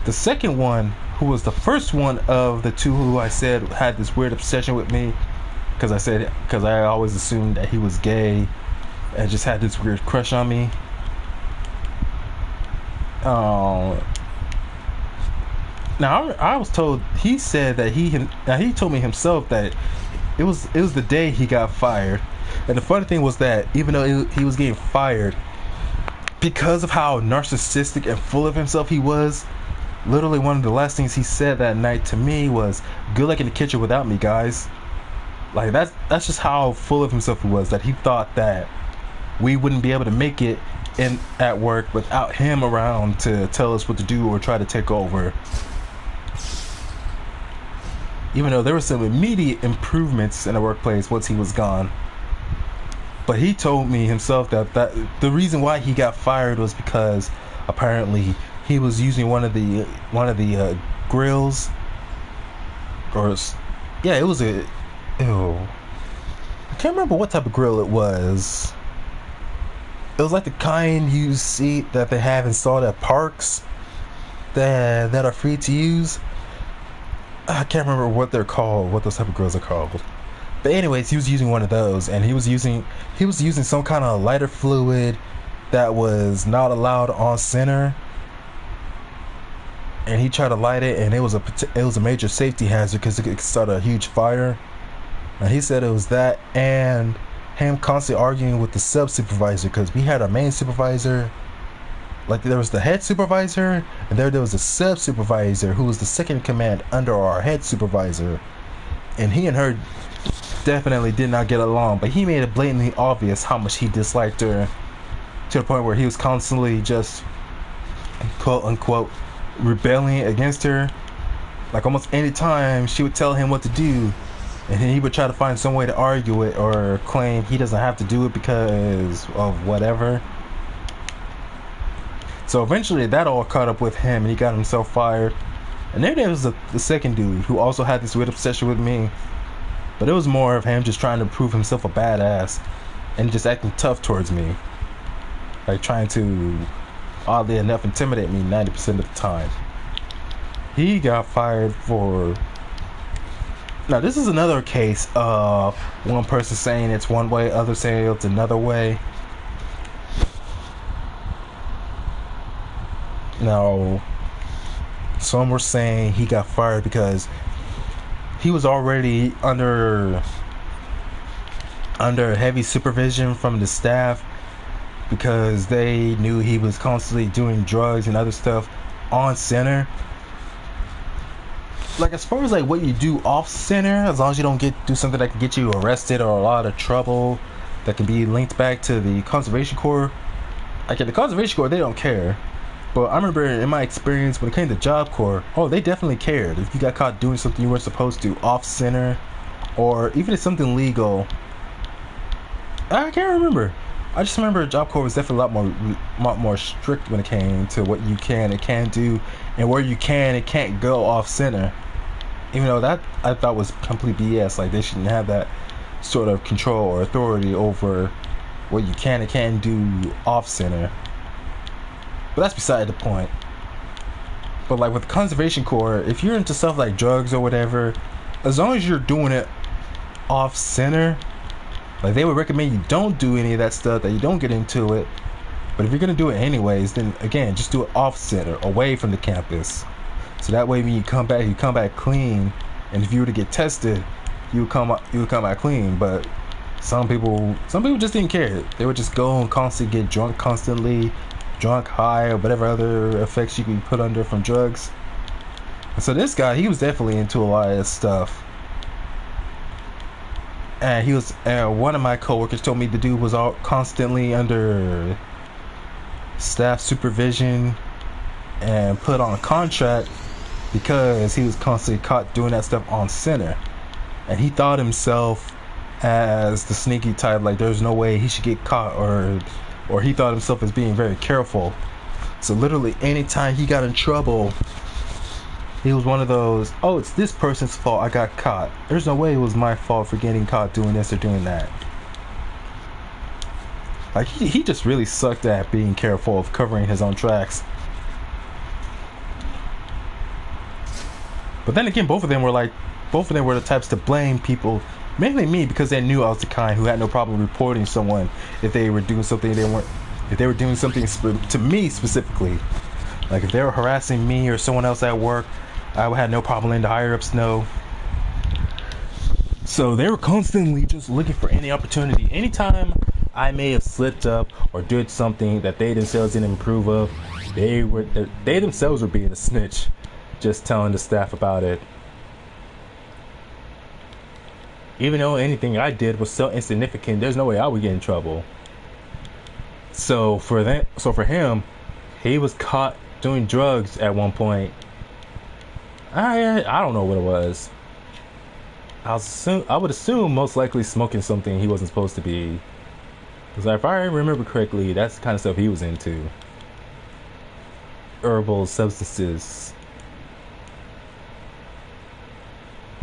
The second one, who was the first one of the two who I said had this weird obsession with me, because I always assumed that he was gay and just had this weird crush on me. Now I was told, he said that he told me himself that it was the day he got fired. And the funny thing was that even though he was getting fired, because of how narcissistic and full of himself he was, literally one of the last things he said that night to me was, "Good luck in the kitchen without me, guys." Like that's just how full of himself he was, that he thought that we wouldn't be able to make it at work without him around to tell us what to do or try to take over. Even though there were some immediate improvements in the workplace once he was gone. But he told me himself that the reason why he got fired was because apparently he was using one of the grills, or yeah, it was I can't remember what type of grill it was. It was like the kind you see that they have installed at parks that are free to use. I can't remember what they're called, what those type of grills are called. But anyways, he was using one of those, and he was using some kind of lighter fluid that was not allowed on center. And he tried to light it, and it was a major safety hazard because it could start a huge fire. And he said it was that, and him constantly arguing with the sub supervisor, because we had our main supervisor. Like, there was the head supervisor, and there was a sub supervisor who was the second in command under our head supervisor. And he and her definitely did not get along, but he made it blatantly obvious how much he disliked her, to the point where he was constantly just, quote unquote, rebelling against her. Like, almost any time she would tell him what to do, and then he would try to find some way to argue it or claim he doesn't have to do it because of whatever. So eventually that all caught up with him, and he got himself fired. And then there was the second dude who also had this weird obsession with me, but it was more of him just trying to prove himself a badass and just acting tough towards me, like trying to, oddly enough, intimidate me 90% of the time. He got fired for... Now this is another case of one person saying it's one way, others saying it's another way. Now, some were saying he got fired because he was already under heavy supervision from the staff, because they knew he was constantly doing drugs and other stuff on center. Like, as far as like what you do off center, as long as you don't do something that can get you arrested or a lot of trouble that can be linked back to the Conservation Corps. Like, the Conservation Corps, they don't care. But I remember in my experience when it came to Job Corps, they definitely cared. If you got caught doing something you weren't supposed to off center, or even if something legal. I can't remember. I just remember Job Corps was definitely a lot more strict when it came to what you can and can't do, and where you can and can't go off center. Even though that I thought was complete BS. Like, they shouldn't have that sort of control or authority over what you can and can't do off center. But that's beside the point. But like with the Conservation Corps, if you're into stuff like drugs or whatever, as long as you're doing it off center, like, they would recommend you don't do any of that stuff, that you don't get into it. But if you're gonna do it anyways, then again, just do it off center, away from the campus. So that way when you come back clean. And if you were to get tested, you would come out clean. But some people just didn't care. They would just go and constantly get drunk, high, or whatever other effects you can put under from drugs. And so this guy, he was definitely into a lot of this stuff. And one of my coworkers told me the dude was all constantly under staff supervision and put on a contract because he was constantly caught doing that stuff on center. And he thought himself as the sneaky type, like there's no way he should get caught, or he thought himself as being very careful. So literally anytime he got in trouble, he was one of those, oh, it's this person's fault I got caught. There's no way it was my fault for getting caught doing this or doing that. Like, he just really sucked at being careful of covering his own tracks. But then again, both of them were the types to blame people, mainly me, because they knew I was the kind who had no problem reporting someone if they were doing something to me specifically. Like, if they were harassing me or someone else at work, I had no problem letting the higher ups know. So they were constantly just looking for any opportunity. Anytime I may have slipped up or did something that they themselves didn't approve of, they themselves were being a snitch, just telling the staff about it. Even though anything I did was so insignificant, there's no way I would get in trouble. So for him, he was caught doing drugs at one point. I don't know what it was. I would assume most likely smoking something he wasn't supposed to be. Because if I remember correctly, that's the kind of stuff he was into. Herbal substances.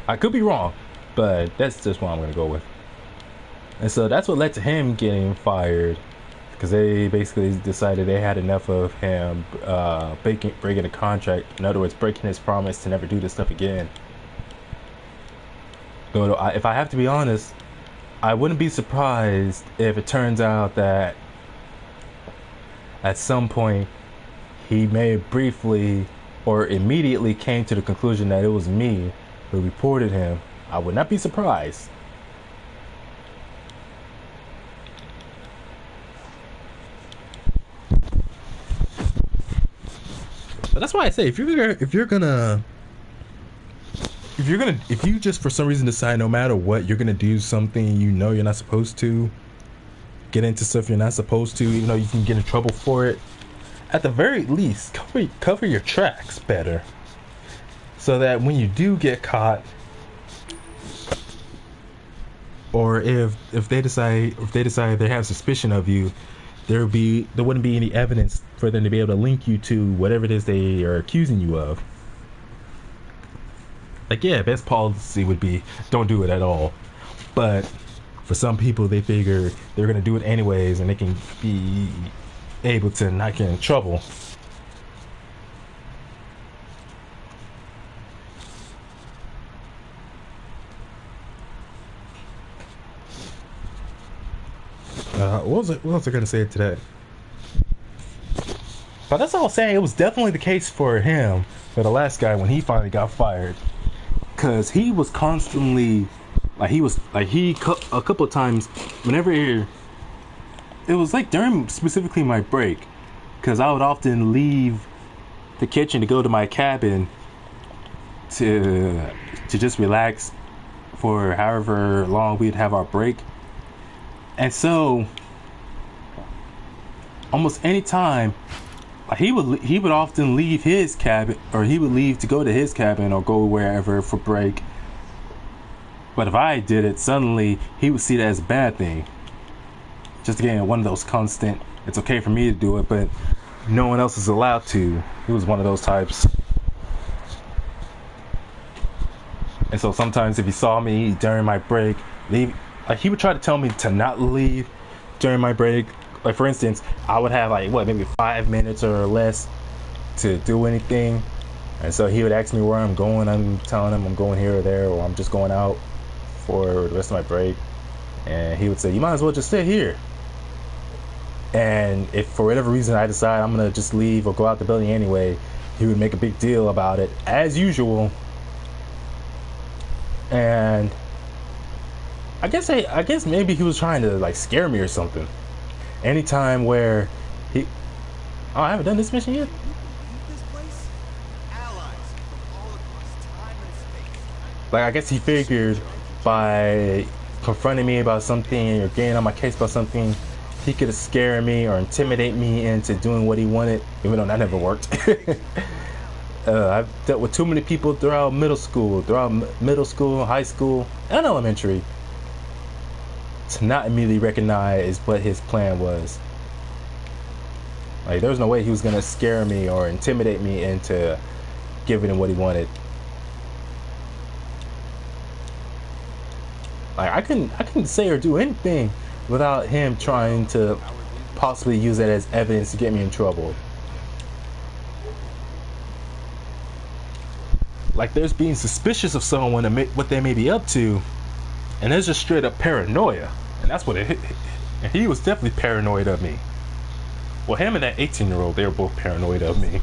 I could be wrong, but that's just what I'm going to go with. And so that's what led to him getting fired. Because they basically decided they had enough of him breaking a contract. In other words, breaking his promise to never do this stuff again. So if I have to be honest, I wouldn't be surprised if it turns out that at some point he may have briefly or immediately came to the conclusion that it was me who reported him. I would not be surprised. But that's why I say if you just for some reason decide no matter what you're gonna do something you know you're not supposed to, get into stuff you're not supposed to, even though you can get in trouble for it, at the very least cover your tracks better, so that when you do get caught, or if they decide they have suspicion of you, there wouldn't be any evidence for them to be able to link you to whatever it is they are accusing you of. Like, yeah, best policy would be don't do it at all. But for some people, they figure they're going to do it anyways and they can be able to not get in trouble. What was I going to say to that? But that's all I'm saying. It was definitely the case for him, for the last guy, when he finally got fired. Because he was constantly, a couple of times, whenever it was like during specifically my break, because I would often leave the kitchen to go to my cabin to just relax for however long we'd have our break. And so almost any time, he would often leave his cabin, or he would leave to go to his cabin or go wherever for break. But if I did it, suddenly he would see that as a bad thing. Just again, one of those constant, it's okay for me to do it, but no one else is allowed to. He was one of those types. And so sometimes if he saw me during my break, he would try to tell me to not leave during my break. Like, for instance, I would have maybe 5 minutes or less to do anything. And so he would ask me where I'm going. I'm telling him I'm going here or there, or I'm just going out for the rest of my break. And he would say, you might as well just sit here. And if for whatever reason I decide I'm going to just leave or go out the building anyway, he would make a big deal about it, as usual. And I guess maybe he was trying to scare me or something. Anytime where I haven't done this mission yet. I guess he figured by confronting me about something or getting on my case about something, he could scare me or intimidate me into doing what he wanted, even though that never worked. I've dealt with too many people throughout middle school, high school, and elementary, to not immediately recognize what his plan was. There was no way he was gonna scare me or intimidate me into giving him what he wanted. I couldn't say or do anything without him trying to possibly use that as evidence to get me in trouble. There's being suspicious of someone and what they may be up to, and there's just straight up paranoia, and that's what it hit. And he was definitely paranoid of me. Well, him and that 18-year-old, they were both paranoid of me.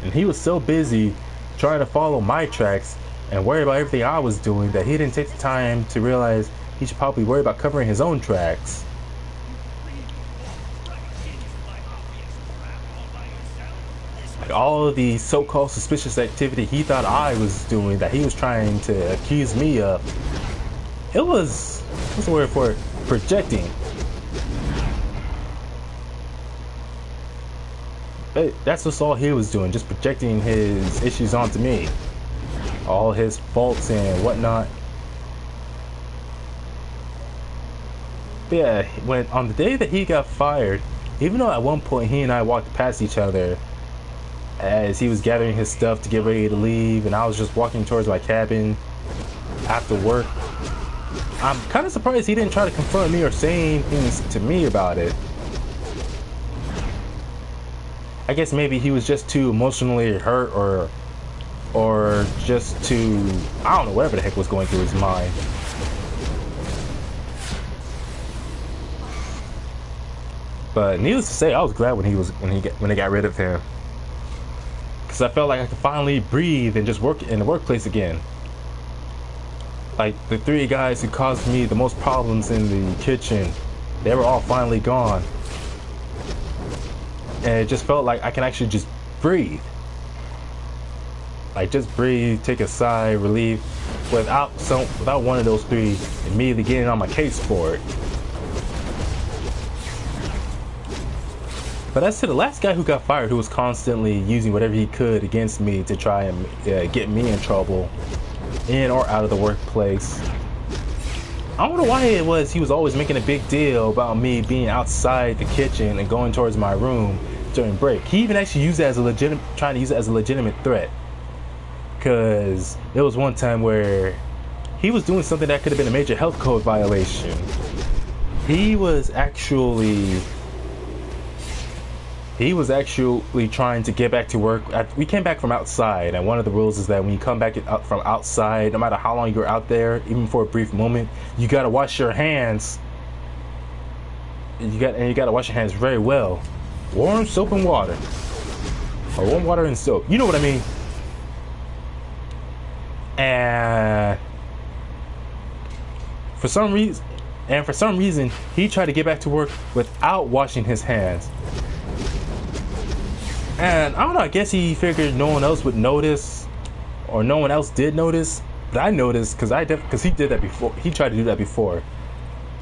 And he was so busy trying to follow my tracks and worry about everything I was doing that he didn't take the time to realize he should probably worry about covering his own tracks. Like all of the so-called suspicious activity he thought I was doing that he was trying to accuse me of, it was, what's the word for it? Projecting. That's just all he was doing, just projecting his issues onto me. All his faults and whatnot. But yeah, when on the day that he got fired, even though at one point he and I walked past each other as he was gathering his stuff to get ready to leave, and I was just walking towards my cabin after work, I'm kind of surprised he didn't try to confront me or say anything to me about it. I guess maybe he was just too emotionally hurt, or just too, I don't know, whatever the heck was going through his mind. But needless to say, I was glad when they got rid of him, because I felt like I could finally breathe and just work in the workplace again. Like the 3 guys who caused me the most problems in the kitchen, they were all finally gone. And it just felt like I can actually just breathe. Like just breathe, take a sigh, relief, without one of those 3 immediately getting on my case for it. But as to the last guy who got fired, who was constantly using whatever he could against me to try and get me in trouble, in or out of the workplace. I don't know why it was he was always making a big deal about me being outside the kitchen and going towards my room during break. He even actually used it as a trying to use it as a legitimate threat. Because there was one time where he was doing something that could have been a major health code violation. He was actually trying to get back to work. We came back from outside, and one of the rules is that when you come back from outside, no matter how long you're out there, even for a brief moment, you gotta wash your hands. You gotta wash your hands very well. Warm soap and water, or warm water and soap. You know what I mean? And for some reason, he tried to get back to work without washing his hands. And I don't know, I guess he figured no one else would notice, or no one else did notice, but I noticed because he did that before. He tried to do that before.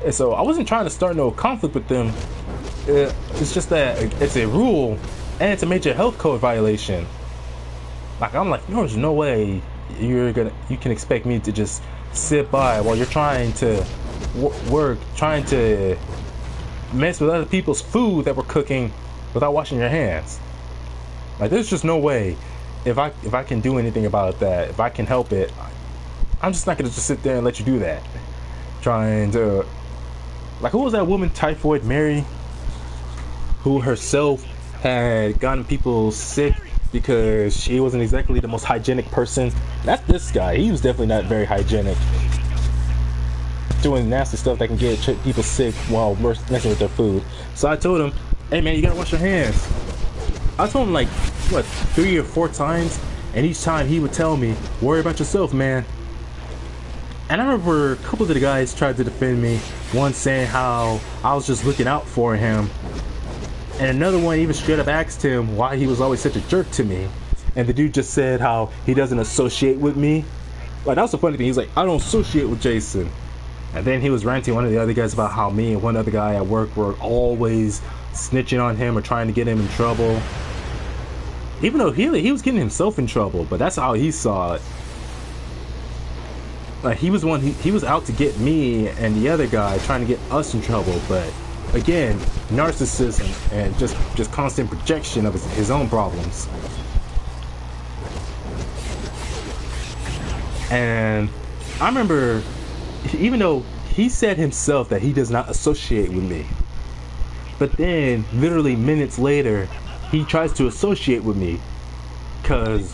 And so I wasn't trying to start no conflict with them. It's just that it's a rule, and it's a major health code violation. Like, I'm like, no, there's no way you can expect me to just sit by while you're trying to work, trying to mess with other people's food that we're cooking without washing your hands. Like, there's just no way. If I can do anything about that, if I can help it, I'm just not gonna just sit there and let you do that. Trying to, like, who was that woman, Typhoid Mary, who herself had gotten people sick because she wasn't exactly the most hygienic person? That's this guy. He was definitely not very hygienic, doing nasty stuff that can get people sick while messing with their food. So I told him, hey man, you gotta wash your hands. I told him like, what, 3 or 4 times, and each time he would tell me, worry about yourself, man. And I remember a couple of the guys tried to defend me, one saying how I was just looking out for him, and another one even straight up asked him why he was always such a jerk to me, and the dude just said how he doesn't associate with me. Like, that was the funny thing. He's like, I don't associate with Jason. And then he was ranting one of the other guys about how me and one other guy at work were always snitching on him or trying to get him in trouble. Even though he was getting himself in trouble, but that's how he saw it. Like, he was out to get me and the other guy, trying to get us in trouble. But again, narcissism and just constant projection of his own problems. And I remember, even though he said himself that he does not associate with me, but then literally minutes later he tries to associate with me, because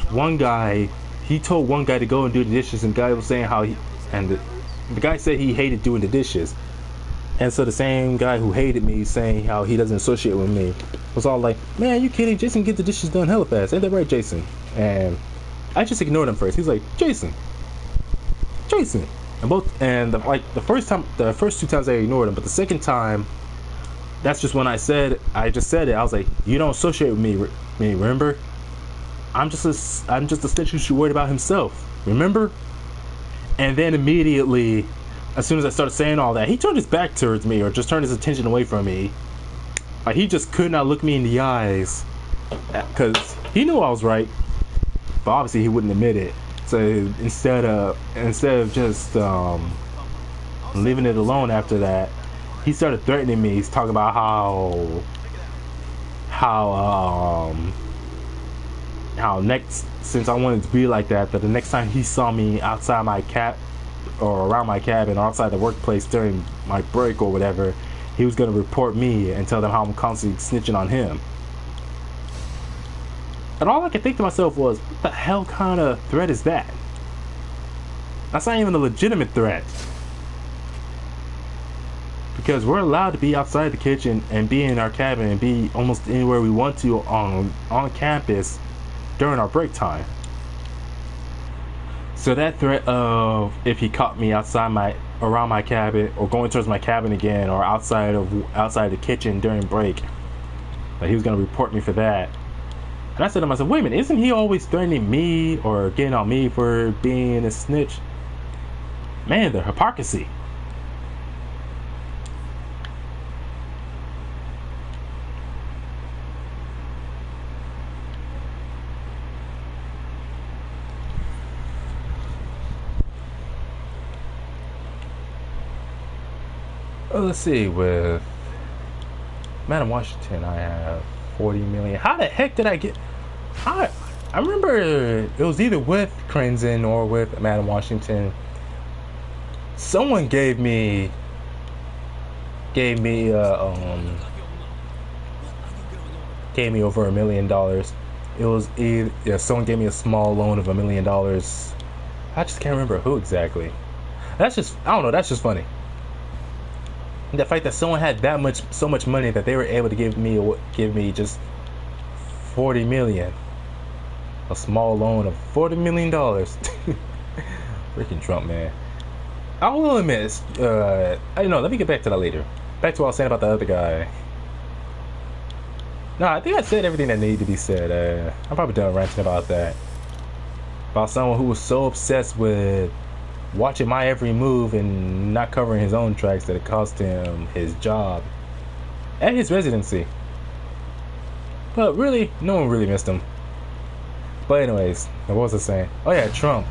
he told one guy to go and do the dishes, and the guy was saying how the guy said he hated doing the dishes. And so the same guy who hated me, saying how he doesn't associate with me, was all like, man, you kidding? Jason get the dishes done hella fast. Ain't that right, Jason? And I just ignored him first. He's like, Jason. And the first two times I ignored him, but the second time, that's just when I just said it. I was like, you don't associate with me, remember? I'm just a snitch who's worried about himself, remember? And then immediately, as soon as I started saying all that, he turned his back towards me, or just turned his attention away from me. Like, he just could not look me in the eyes, because he knew I was right, but obviously he wouldn't admit it. So instead of just leaving it alone after that, he started threatening me. He's talking about how next, since I wanted to be like that, the next time he saw me outside my or around my cabin, or outside the workplace during my break or whatever, he was gonna report me and tell them how I'm constantly snitching on him. And all I could think to myself was, what the hell kind of threat is that? That's not even a legitimate threat. Because we're allowed to be outside the kitchen and be in our cabin and be almost anywhere we want to on campus during our break time. So that threat of, if he caught me around my cabin, or going towards my cabin again, or outside the kitchen during break, that he was gonna report me for that. And I said to myself, wait a minute, isn't he always threatening me or getting on me for being a snitch? Man, the hypocrisy. Well, let's see, with Madam Washington, I have 40 million. How the heck did I get... I remember it was either with Crimson or with Madam Washington. Someone gave me over $1 million. It was either someone gave me a small loan of $1 million. I just can't remember who exactly. That's just, I don't know, that's just funny. The fact that someone had so much money that they were able to give me just 40 million, a small loan of $40 million. Freaking Trump, man. I will admit, I don't know. Let me get back to that later. Back to what I was saying about the other guy. No, I think I said everything that needed to be said. I'm probably done ranting about that. About someone who was so obsessed with watching my every move and not covering his own tracks that it cost him his job and his residency. But really, no one really missed him. But anyways, what was I saying? Oh yeah, Trump.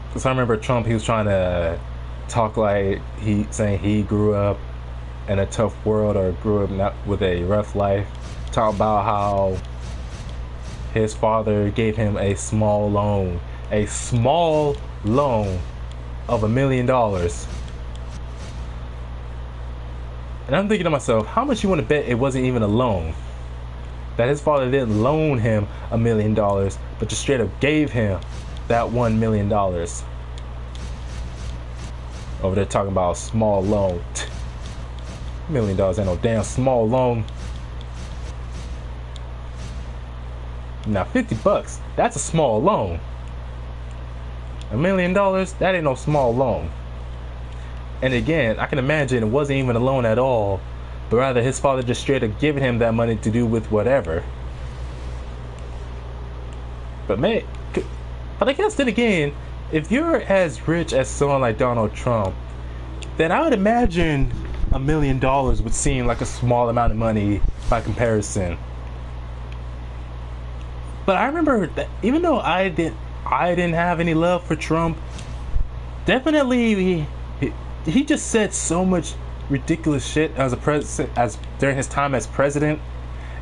Because I remember Trump, he was trying to talk like saying he grew up in a tough world, or grew up not with a rough life. Talk about how his father gave him a small loan of $1 million. And I'm thinking to myself, how much you want to bet it wasn't even a loan? That his father didn't loan him $1 million, but just straight up gave him that $1 million. Over there talking about a small loan. $1 million ain't no damn small loan. Now $50, that's a small loan. $1 million, that ain't no small loan. And again, I can imagine it wasn't even a loan at all, but rather his father just straight up giving him that money to do with whatever. But I guess then again, if you're as rich as someone like Donald Trump, then I would imagine $1 million would seem like a small amount of money by comparison. But I remember that even though I didn't have any love for Trump, definitely he just said so much ridiculous shit as during his time as president.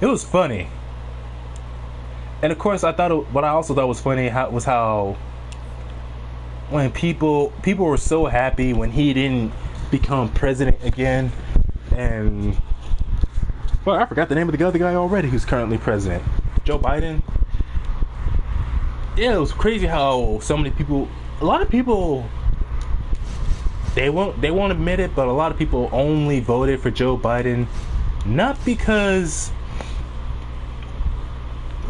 It was funny. And of course, what I also thought was funny was how when people were so happy when he didn't become president again. And well, I forgot the name of the other guy already who's currently president. Joe Biden. Yeah, it was crazy how a lot of people They won't admit it, but a lot of people only voted for Joe Biden not because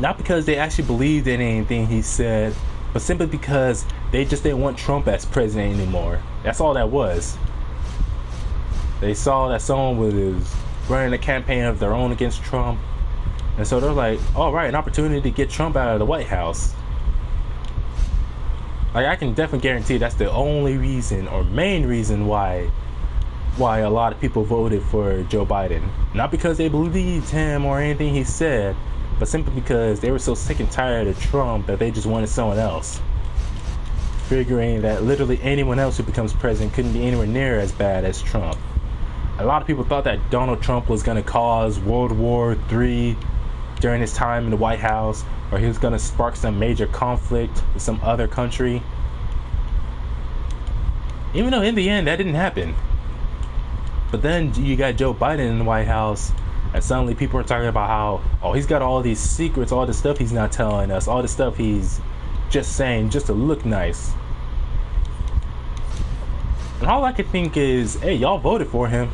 they actually believed in anything he said, but simply because they just didn't want Trump as president anymore. That's all that was. They saw that someone was running a campaign of their own against Trump, and so they're like, all right, an opportunity to get Trump out of the White House. Like, I can definitely guarantee that's the only reason or main reason why a lot of people voted for Joe Biden. Not because they believed him or anything he said, but simply because they were so sick and tired of Trump that they just wanted someone else. Figuring that literally anyone else who becomes president couldn't be anywhere near as bad as Trump. A lot of people thought that Donald Trump was going to cause World War III during his time in the White House, or he was going to spark some major conflict with some other country. Even though in the end that didn't happen. But then you got Joe Biden in the White House, and suddenly people are talking about how, oh, he's got all these secrets, all this stuff he's not telling us, all this stuff he's just saying just to look nice. And all I could think is, hey, y'all voted for him.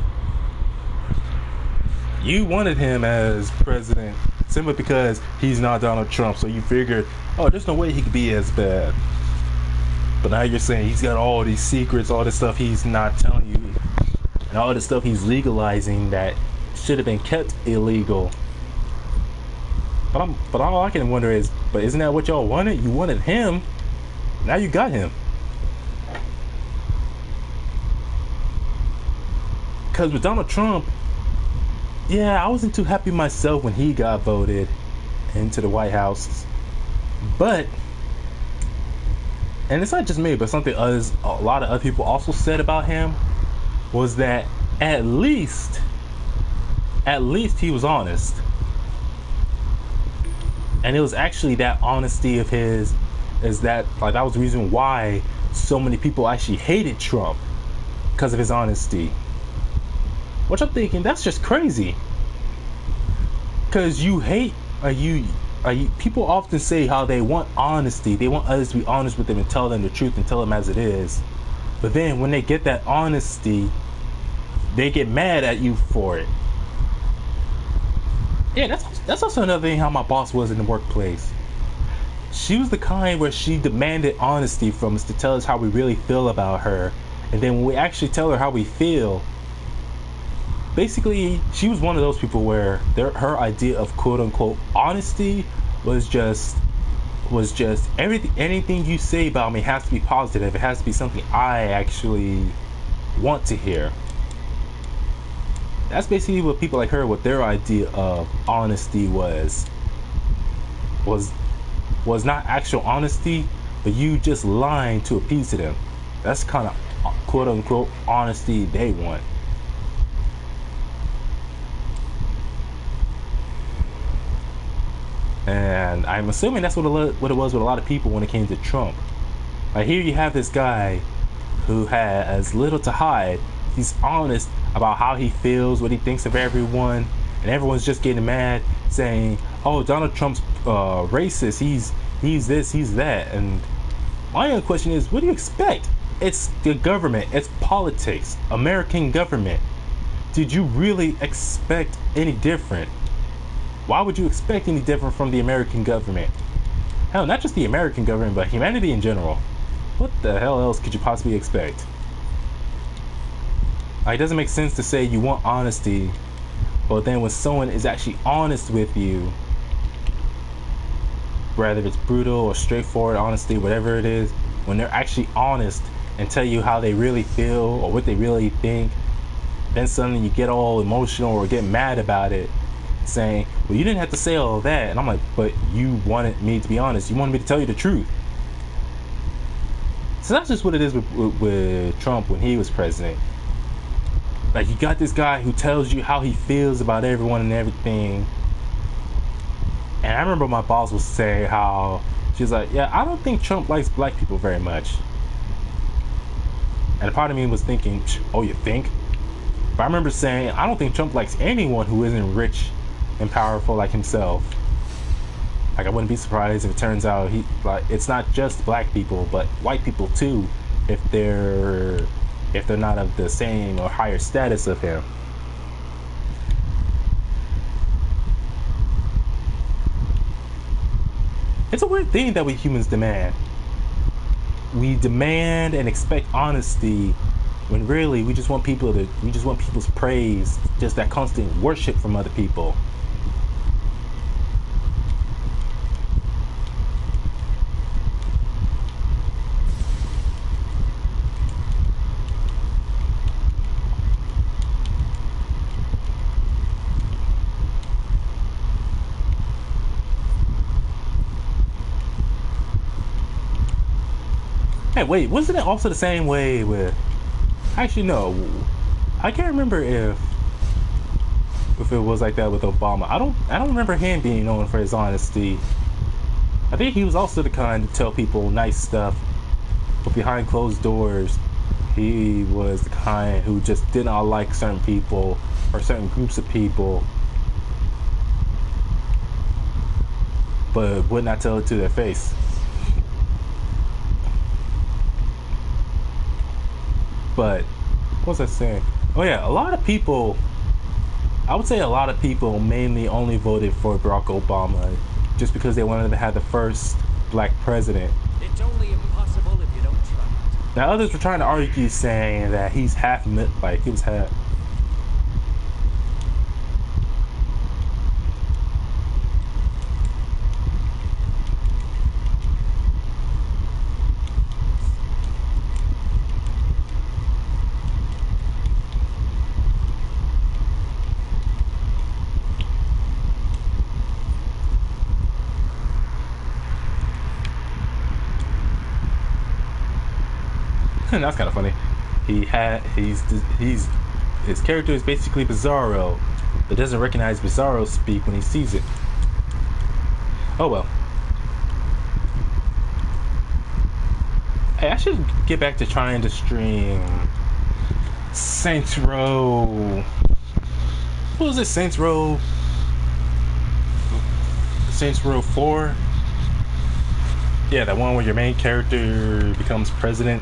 You wanted him as president simply because he's not Donald Trump, so you figured, oh, there's no way he could be as bad. But now you're saying he's got all these secrets, all this stuff he's not telling you, and all this stuff he's legalizing that should have been kept illegal. But all I can wonder is, but isn't that what y'all wanted? You wanted him. Now you got him. Because with Donald Trump, yeah, I wasn't too happy myself when he got voted into the White House. But, and it's not just me, but something a lot of other people also said about him was that at least he was honest. And it was actually that honesty of his that was the reason why so many people actually hated Trump, because of his honesty. Which I'm thinking, that's just crazy. Because people often say how they want honesty. They want others to be honest with them and tell them the truth and tell them as it is. But then when they get that honesty, they get mad at you for it. Yeah, that's also another thing how my boss was in the workplace. She was the kind where she demanded honesty from us to tell us how we really feel about her. And then when we actually tell her how we feel, basically, she was one of those people where her idea of quote-unquote honesty was just anything you say about me has to be positive. It has to be something I actually want to hear. That's basically what people like her, what their idea of honesty was not actual honesty, but you just lying to appease them. That's kind of quote-unquote honesty they want. And I'm assuming that's what it was with a lot of people when it came to Trump. Like, here you have this guy who has little to hide. He's honest about how he feels, what he thinks of everyone, and everyone's just getting mad, saying, "Oh, Donald Trump's racist. He's this, he's that." And my own question is, what do you expect? It's the government. It's politics. American government. Did you really expect any different? Why would you expect any different from the American government? Hell, not just the American government, but humanity in general. What the hell else could you possibly expect? Like, it doesn't make sense to say you want honesty, but then when someone is actually honest with you, whether it's brutal or straightforward honesty, whatever it is, when they're actually honest and tell you how they really feel or what they really think, then suddenly you get all emotional or get mad about it, saying, well, you didn't have to say all of that. And I'm like, but you wanted me to be honest. You wanted me to tell you the truth. So that's just what it is with Trump when he was president. Like, you got this guy who tells you how he feels about everyone and everything. And I remember my boss was saying how she's like, yeah, I don't think Trump likes black people very much. And a part of me was thinking, oh, you think? But I remember saying, I don't think Trump likes anyone who isn't rich and powerful like himself. Like, I wouldn't be surprised if it turns out it's not just black people, but white people too, if they're if they're not of the same or higher status of him. It's a weird thing that we humans demand. We demand and expect honesty when really we just want people's praise, just that constant worship from other people. Hey, wait, wasn't it also the same way with... Actually, no. I can't remember if it was like that with Obama. I don't remember him being known for his honesty. I think he was also the kind to tell people nice stuff, but behind closed doors, he was the kind who just did not like certain people or certain groups of people, but would not tell it to their face. But what was I saying? Oh yeah, a lot of people, I would say a lot of people mainly only voted for Barack Obama just because they wanted to have the first black president. It's only impossible if you don't try it. Now others were trying to argue saying that he's half, like he was half. That's kind of funny. His character is basically Bizarro, but doesn't recognize Bizarro speak when he sees it. Oh well. Hey, I should get back to trying to stream Saints Row. What was it? Saints Row 4? Yeah, that one where your main character becomes president.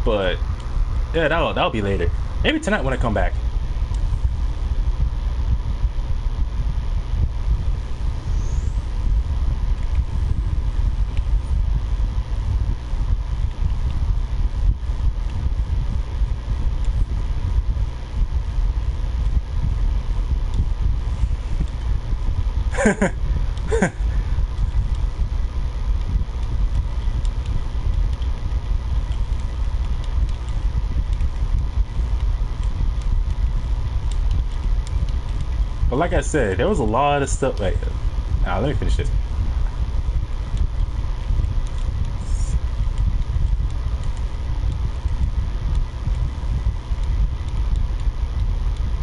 But yeah, that'll be later. Maybe tonight when I come back. But like I said, there was a lot of stuff. Like, now let me finish this.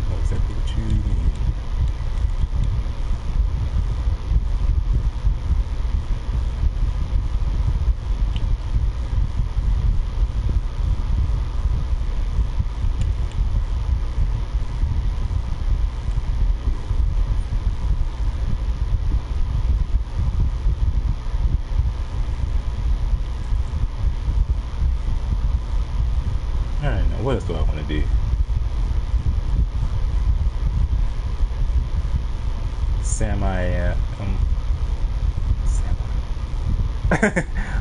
Know exactly what you mean. Alright, now what else do I want to do? Semi. I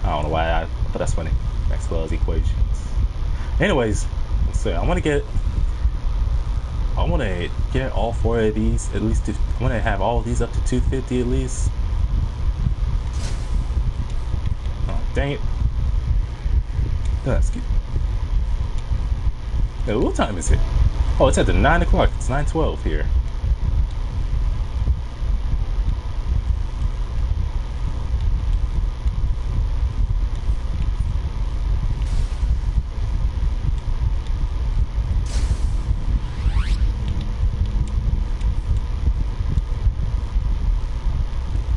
don't know why but that's funny. Maxwell's equations. Anyways, so I want to get all 4 of these at least. I want to have all of these up to 250 at least. Oh dang it! That's good. What time is it? Oh, it's at the 9 o'clock. It's 9:12 here.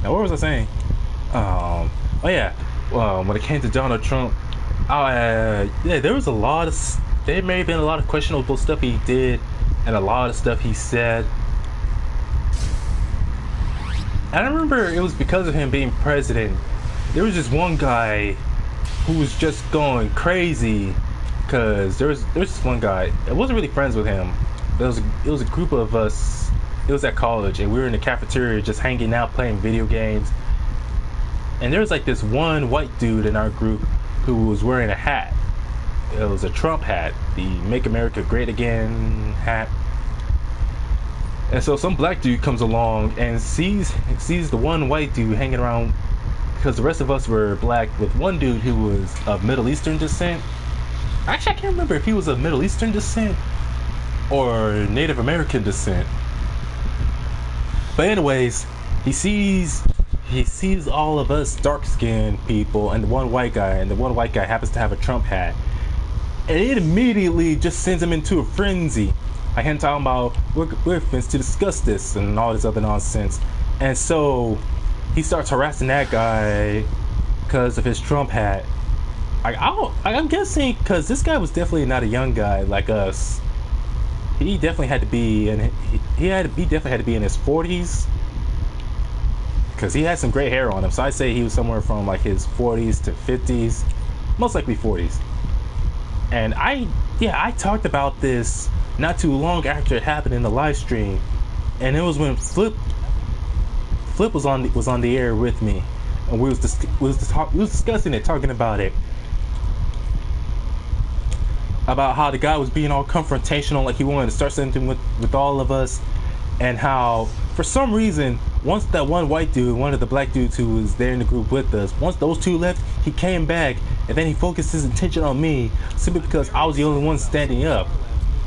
Now, what was I saying? Oh yeah. When it came to Donald Trump, yeah, there was a lot of. There may have been a lot of questionable stuff he did and a lot of stuff he said. And I remember it was because of him being president. There was just one guy who was just going crazy because there's this one guy. I wasn't really friends with him. It was a group of us. It was at college, and we were in the cafeteria just hanging out, playing video games. And there was like this one white dude in our group who was wearing a hat. It was a Trump hat, the Make America Great Again hat. And so some black dude comes along and sees the one white dude hanging around, because the rest of us were black, with one dude who was of Middle Eastern descent. Actually, I can't remember if he was of Middle Eastern descent or Native American descent. But anyways, he sees all of us dark-skinned people and the one white guy, and the one white guy happens to have a Trump hat. And it immediately just sends him into a frenzy. Like him talking about, we're fins to discuss this and all this other nonsense. And so he starts harassing that guy because of his Trump hat. I'm guessing because this guy was definitely not a young guy like us. He definitely had to be definitely had to be in his 40s, because he had some gray hair on him. So I'd say he was somewhere from like his 40s to 50s, most likely 40s. And I talked about this not too long after it happened in the live stream, and it was when Flip was on the air with me, and we was discussing it, talking about it, about how the guy was being all confrontational, like he wanted to start something with all of us, and how for some reason, once that one white dude, one of the black dudes who was there in the group with us, once those two left, he came back, and then he focused his attention on me, simply because I was the only one standing up.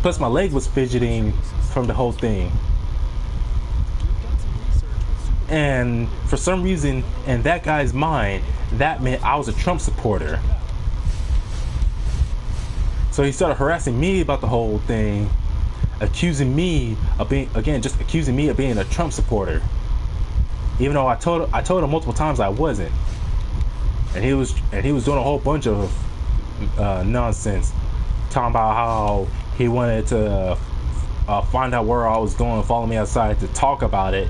Plus my leg was fidgeting from the whole thing. And for some reason, in that guy's mind, that meant I was a Trump supporter. So he started harassing me about the whole thing, accusing me of being a Trump supporter. Even though I told him multiple times I wasn't. And he was doing a whole bunch of nonsense, talking about how he wanted to find out where I was going, follow me outside to talk about it.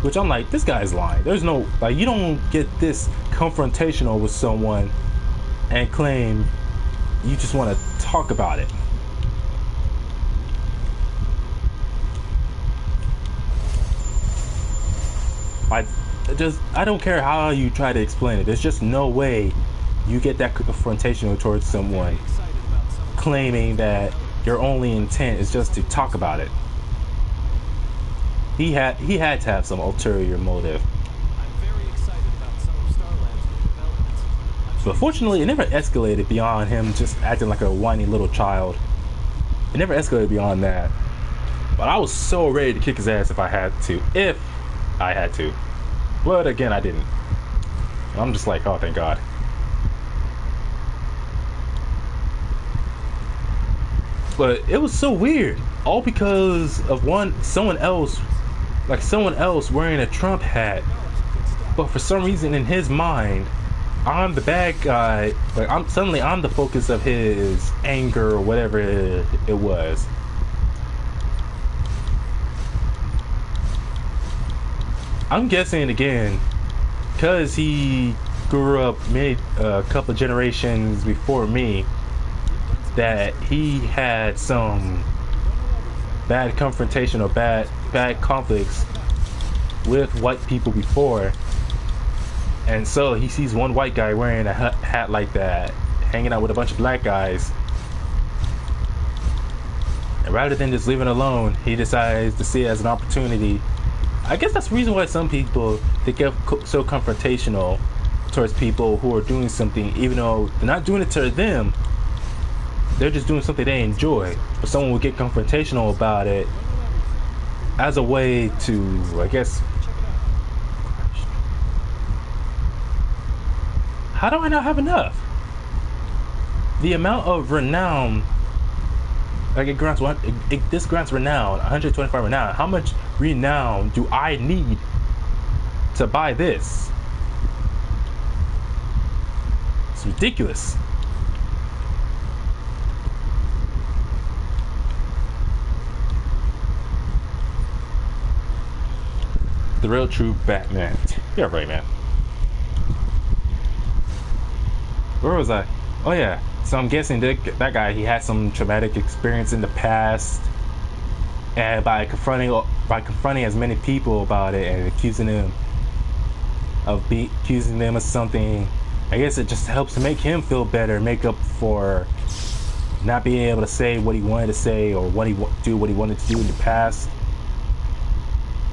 Which I'm like, this guy's lying. There's no, like, you don't get this confrontational with someone and claim you just want to talk about it. I don't care how you try to explain it. There's just no way you get that confrontational towards someone claiming that your only intent is just to talk about it. He had to have some ulterior motive. But fortunately, it never escalated beyond him just acting like a whiny little child. It never escalated beyond that. But I was so ready to kick his ass if I had to. But again, I didn't. I'm just like, oh, thank God. But it was so weird. All because of someone else wearing a Trump hat. But for some reason in his mind, I'm the bad guy. Like I'm the focus of his anger or whatever it was. I'm guessing again, because he grew up a couple generations before me, that he had some bad confrontation or bad conflicts with white people before, and so he sees one white guy wearing a hat like that, hanging out with a bunch of black guys, and rather than just leave it alone, he decides to see it as an opportunity. I guess that's the reason why some people, they get so confrontational towards people who are doing something, even though they're not doing it to them, they're just doing something they enjoy. But someone will get confrontational about it as a way to, I guess, how do I not have enough? The amount of renown, like this grants renown, 125 renown. How much renown do I need to buy this? It's ridiculous. The real true Batman. You're right, man. Where was I? Oh yeah. So I'm guessing that guy, he had some traumatic experience in the past, and by confronting as many people about it and accusing them of something, I guess it just helps to make him feel better, make up for not being able to say what he wanted to say or do what he wanted to do in the past.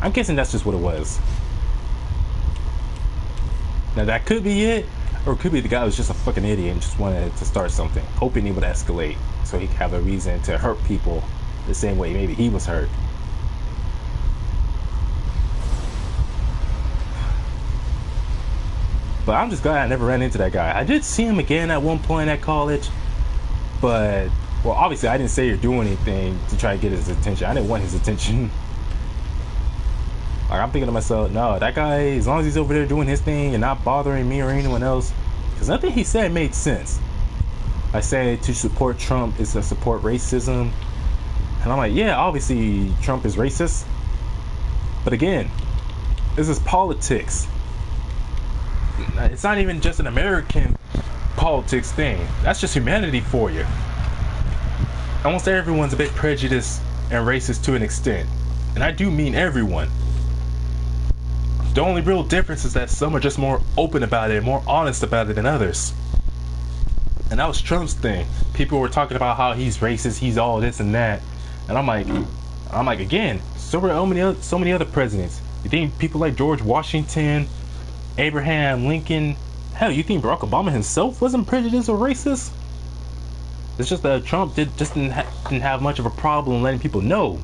I'm guessing that's just what it was. Now that could be it, or it could be the guy was just a fucking idiot and just wanted to start something, hoping he would escalate so he could have a reason to hurt people the same way maybe he was hurt. But I'm just glad I never ran into that guy. I did see him again at one point at college, but, well, obviously I didn't say or do anything to try to get his attention. I didn't want his attention. Like, I'm thinking to myself, no, that guy, as long as he's over there doing his thing and not bothering me or anyone else, because nothing he said made sense. I say to support Trump is to support racism, and I'm like, yeah, obviously Trump is racist, but again, this is politics. It's not even just an American politics thing. That's just humanity for you. Almost everyone's a bit prejudiced and racist to an extent, and I do mean everyone. The only real difference is that some are just more open about it, more honest about it than others. And that was Trump's thing. People were talking about how he's racist, he's all this and that, and I'm like, again, so many other presidents. You think people like George Washington, Abraham Lincoln, hell, you think Barack Obama himself wasn't prejudiced or racist? It's just that Trump didn't have much of a problem letting people know.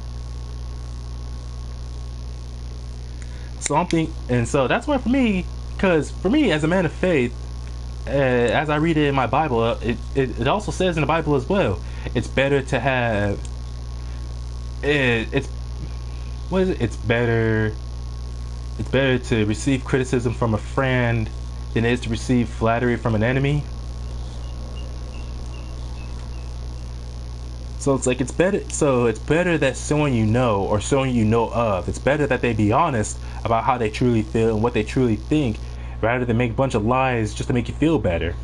So that's why for me, because for me as a man of faith, as I read it in my Bible, it also says in the Bible as well, it's better to have it's better to receive criticism from a friend than it is to receive flattery from an enemy. So it's like it's better that someone you know or someone you know of, it's better that they be honest about how they truly feel and what they truly think, rather than make a bunch of lies just to make you feel better.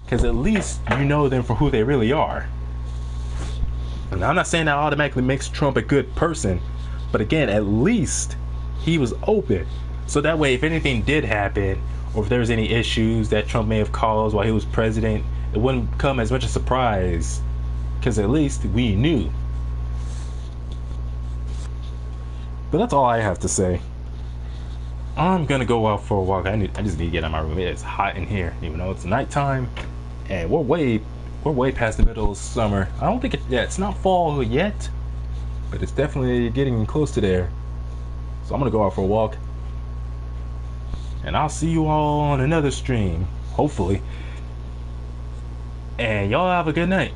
Because at least you know them for who they really are. And I'm not saying that automatically makes Trump a good person, but again, at least he was open. So that way, if anything did happen, or if there was any issues that Trump may have caused while he was president, it wouldn't come as much a surprise. Because at least we knew. But that's all I have to say. I'm gonna go out for a walk. I just need to get out of my room. It's hot in here, even though it's nighttime, and we're way past the middle of summer. I don't think it's not fall yet, but it's definitely getting close to there. So I'm gonna go out for a walk, and I'll see you all on another stream, hopefully. And y'all have a good night.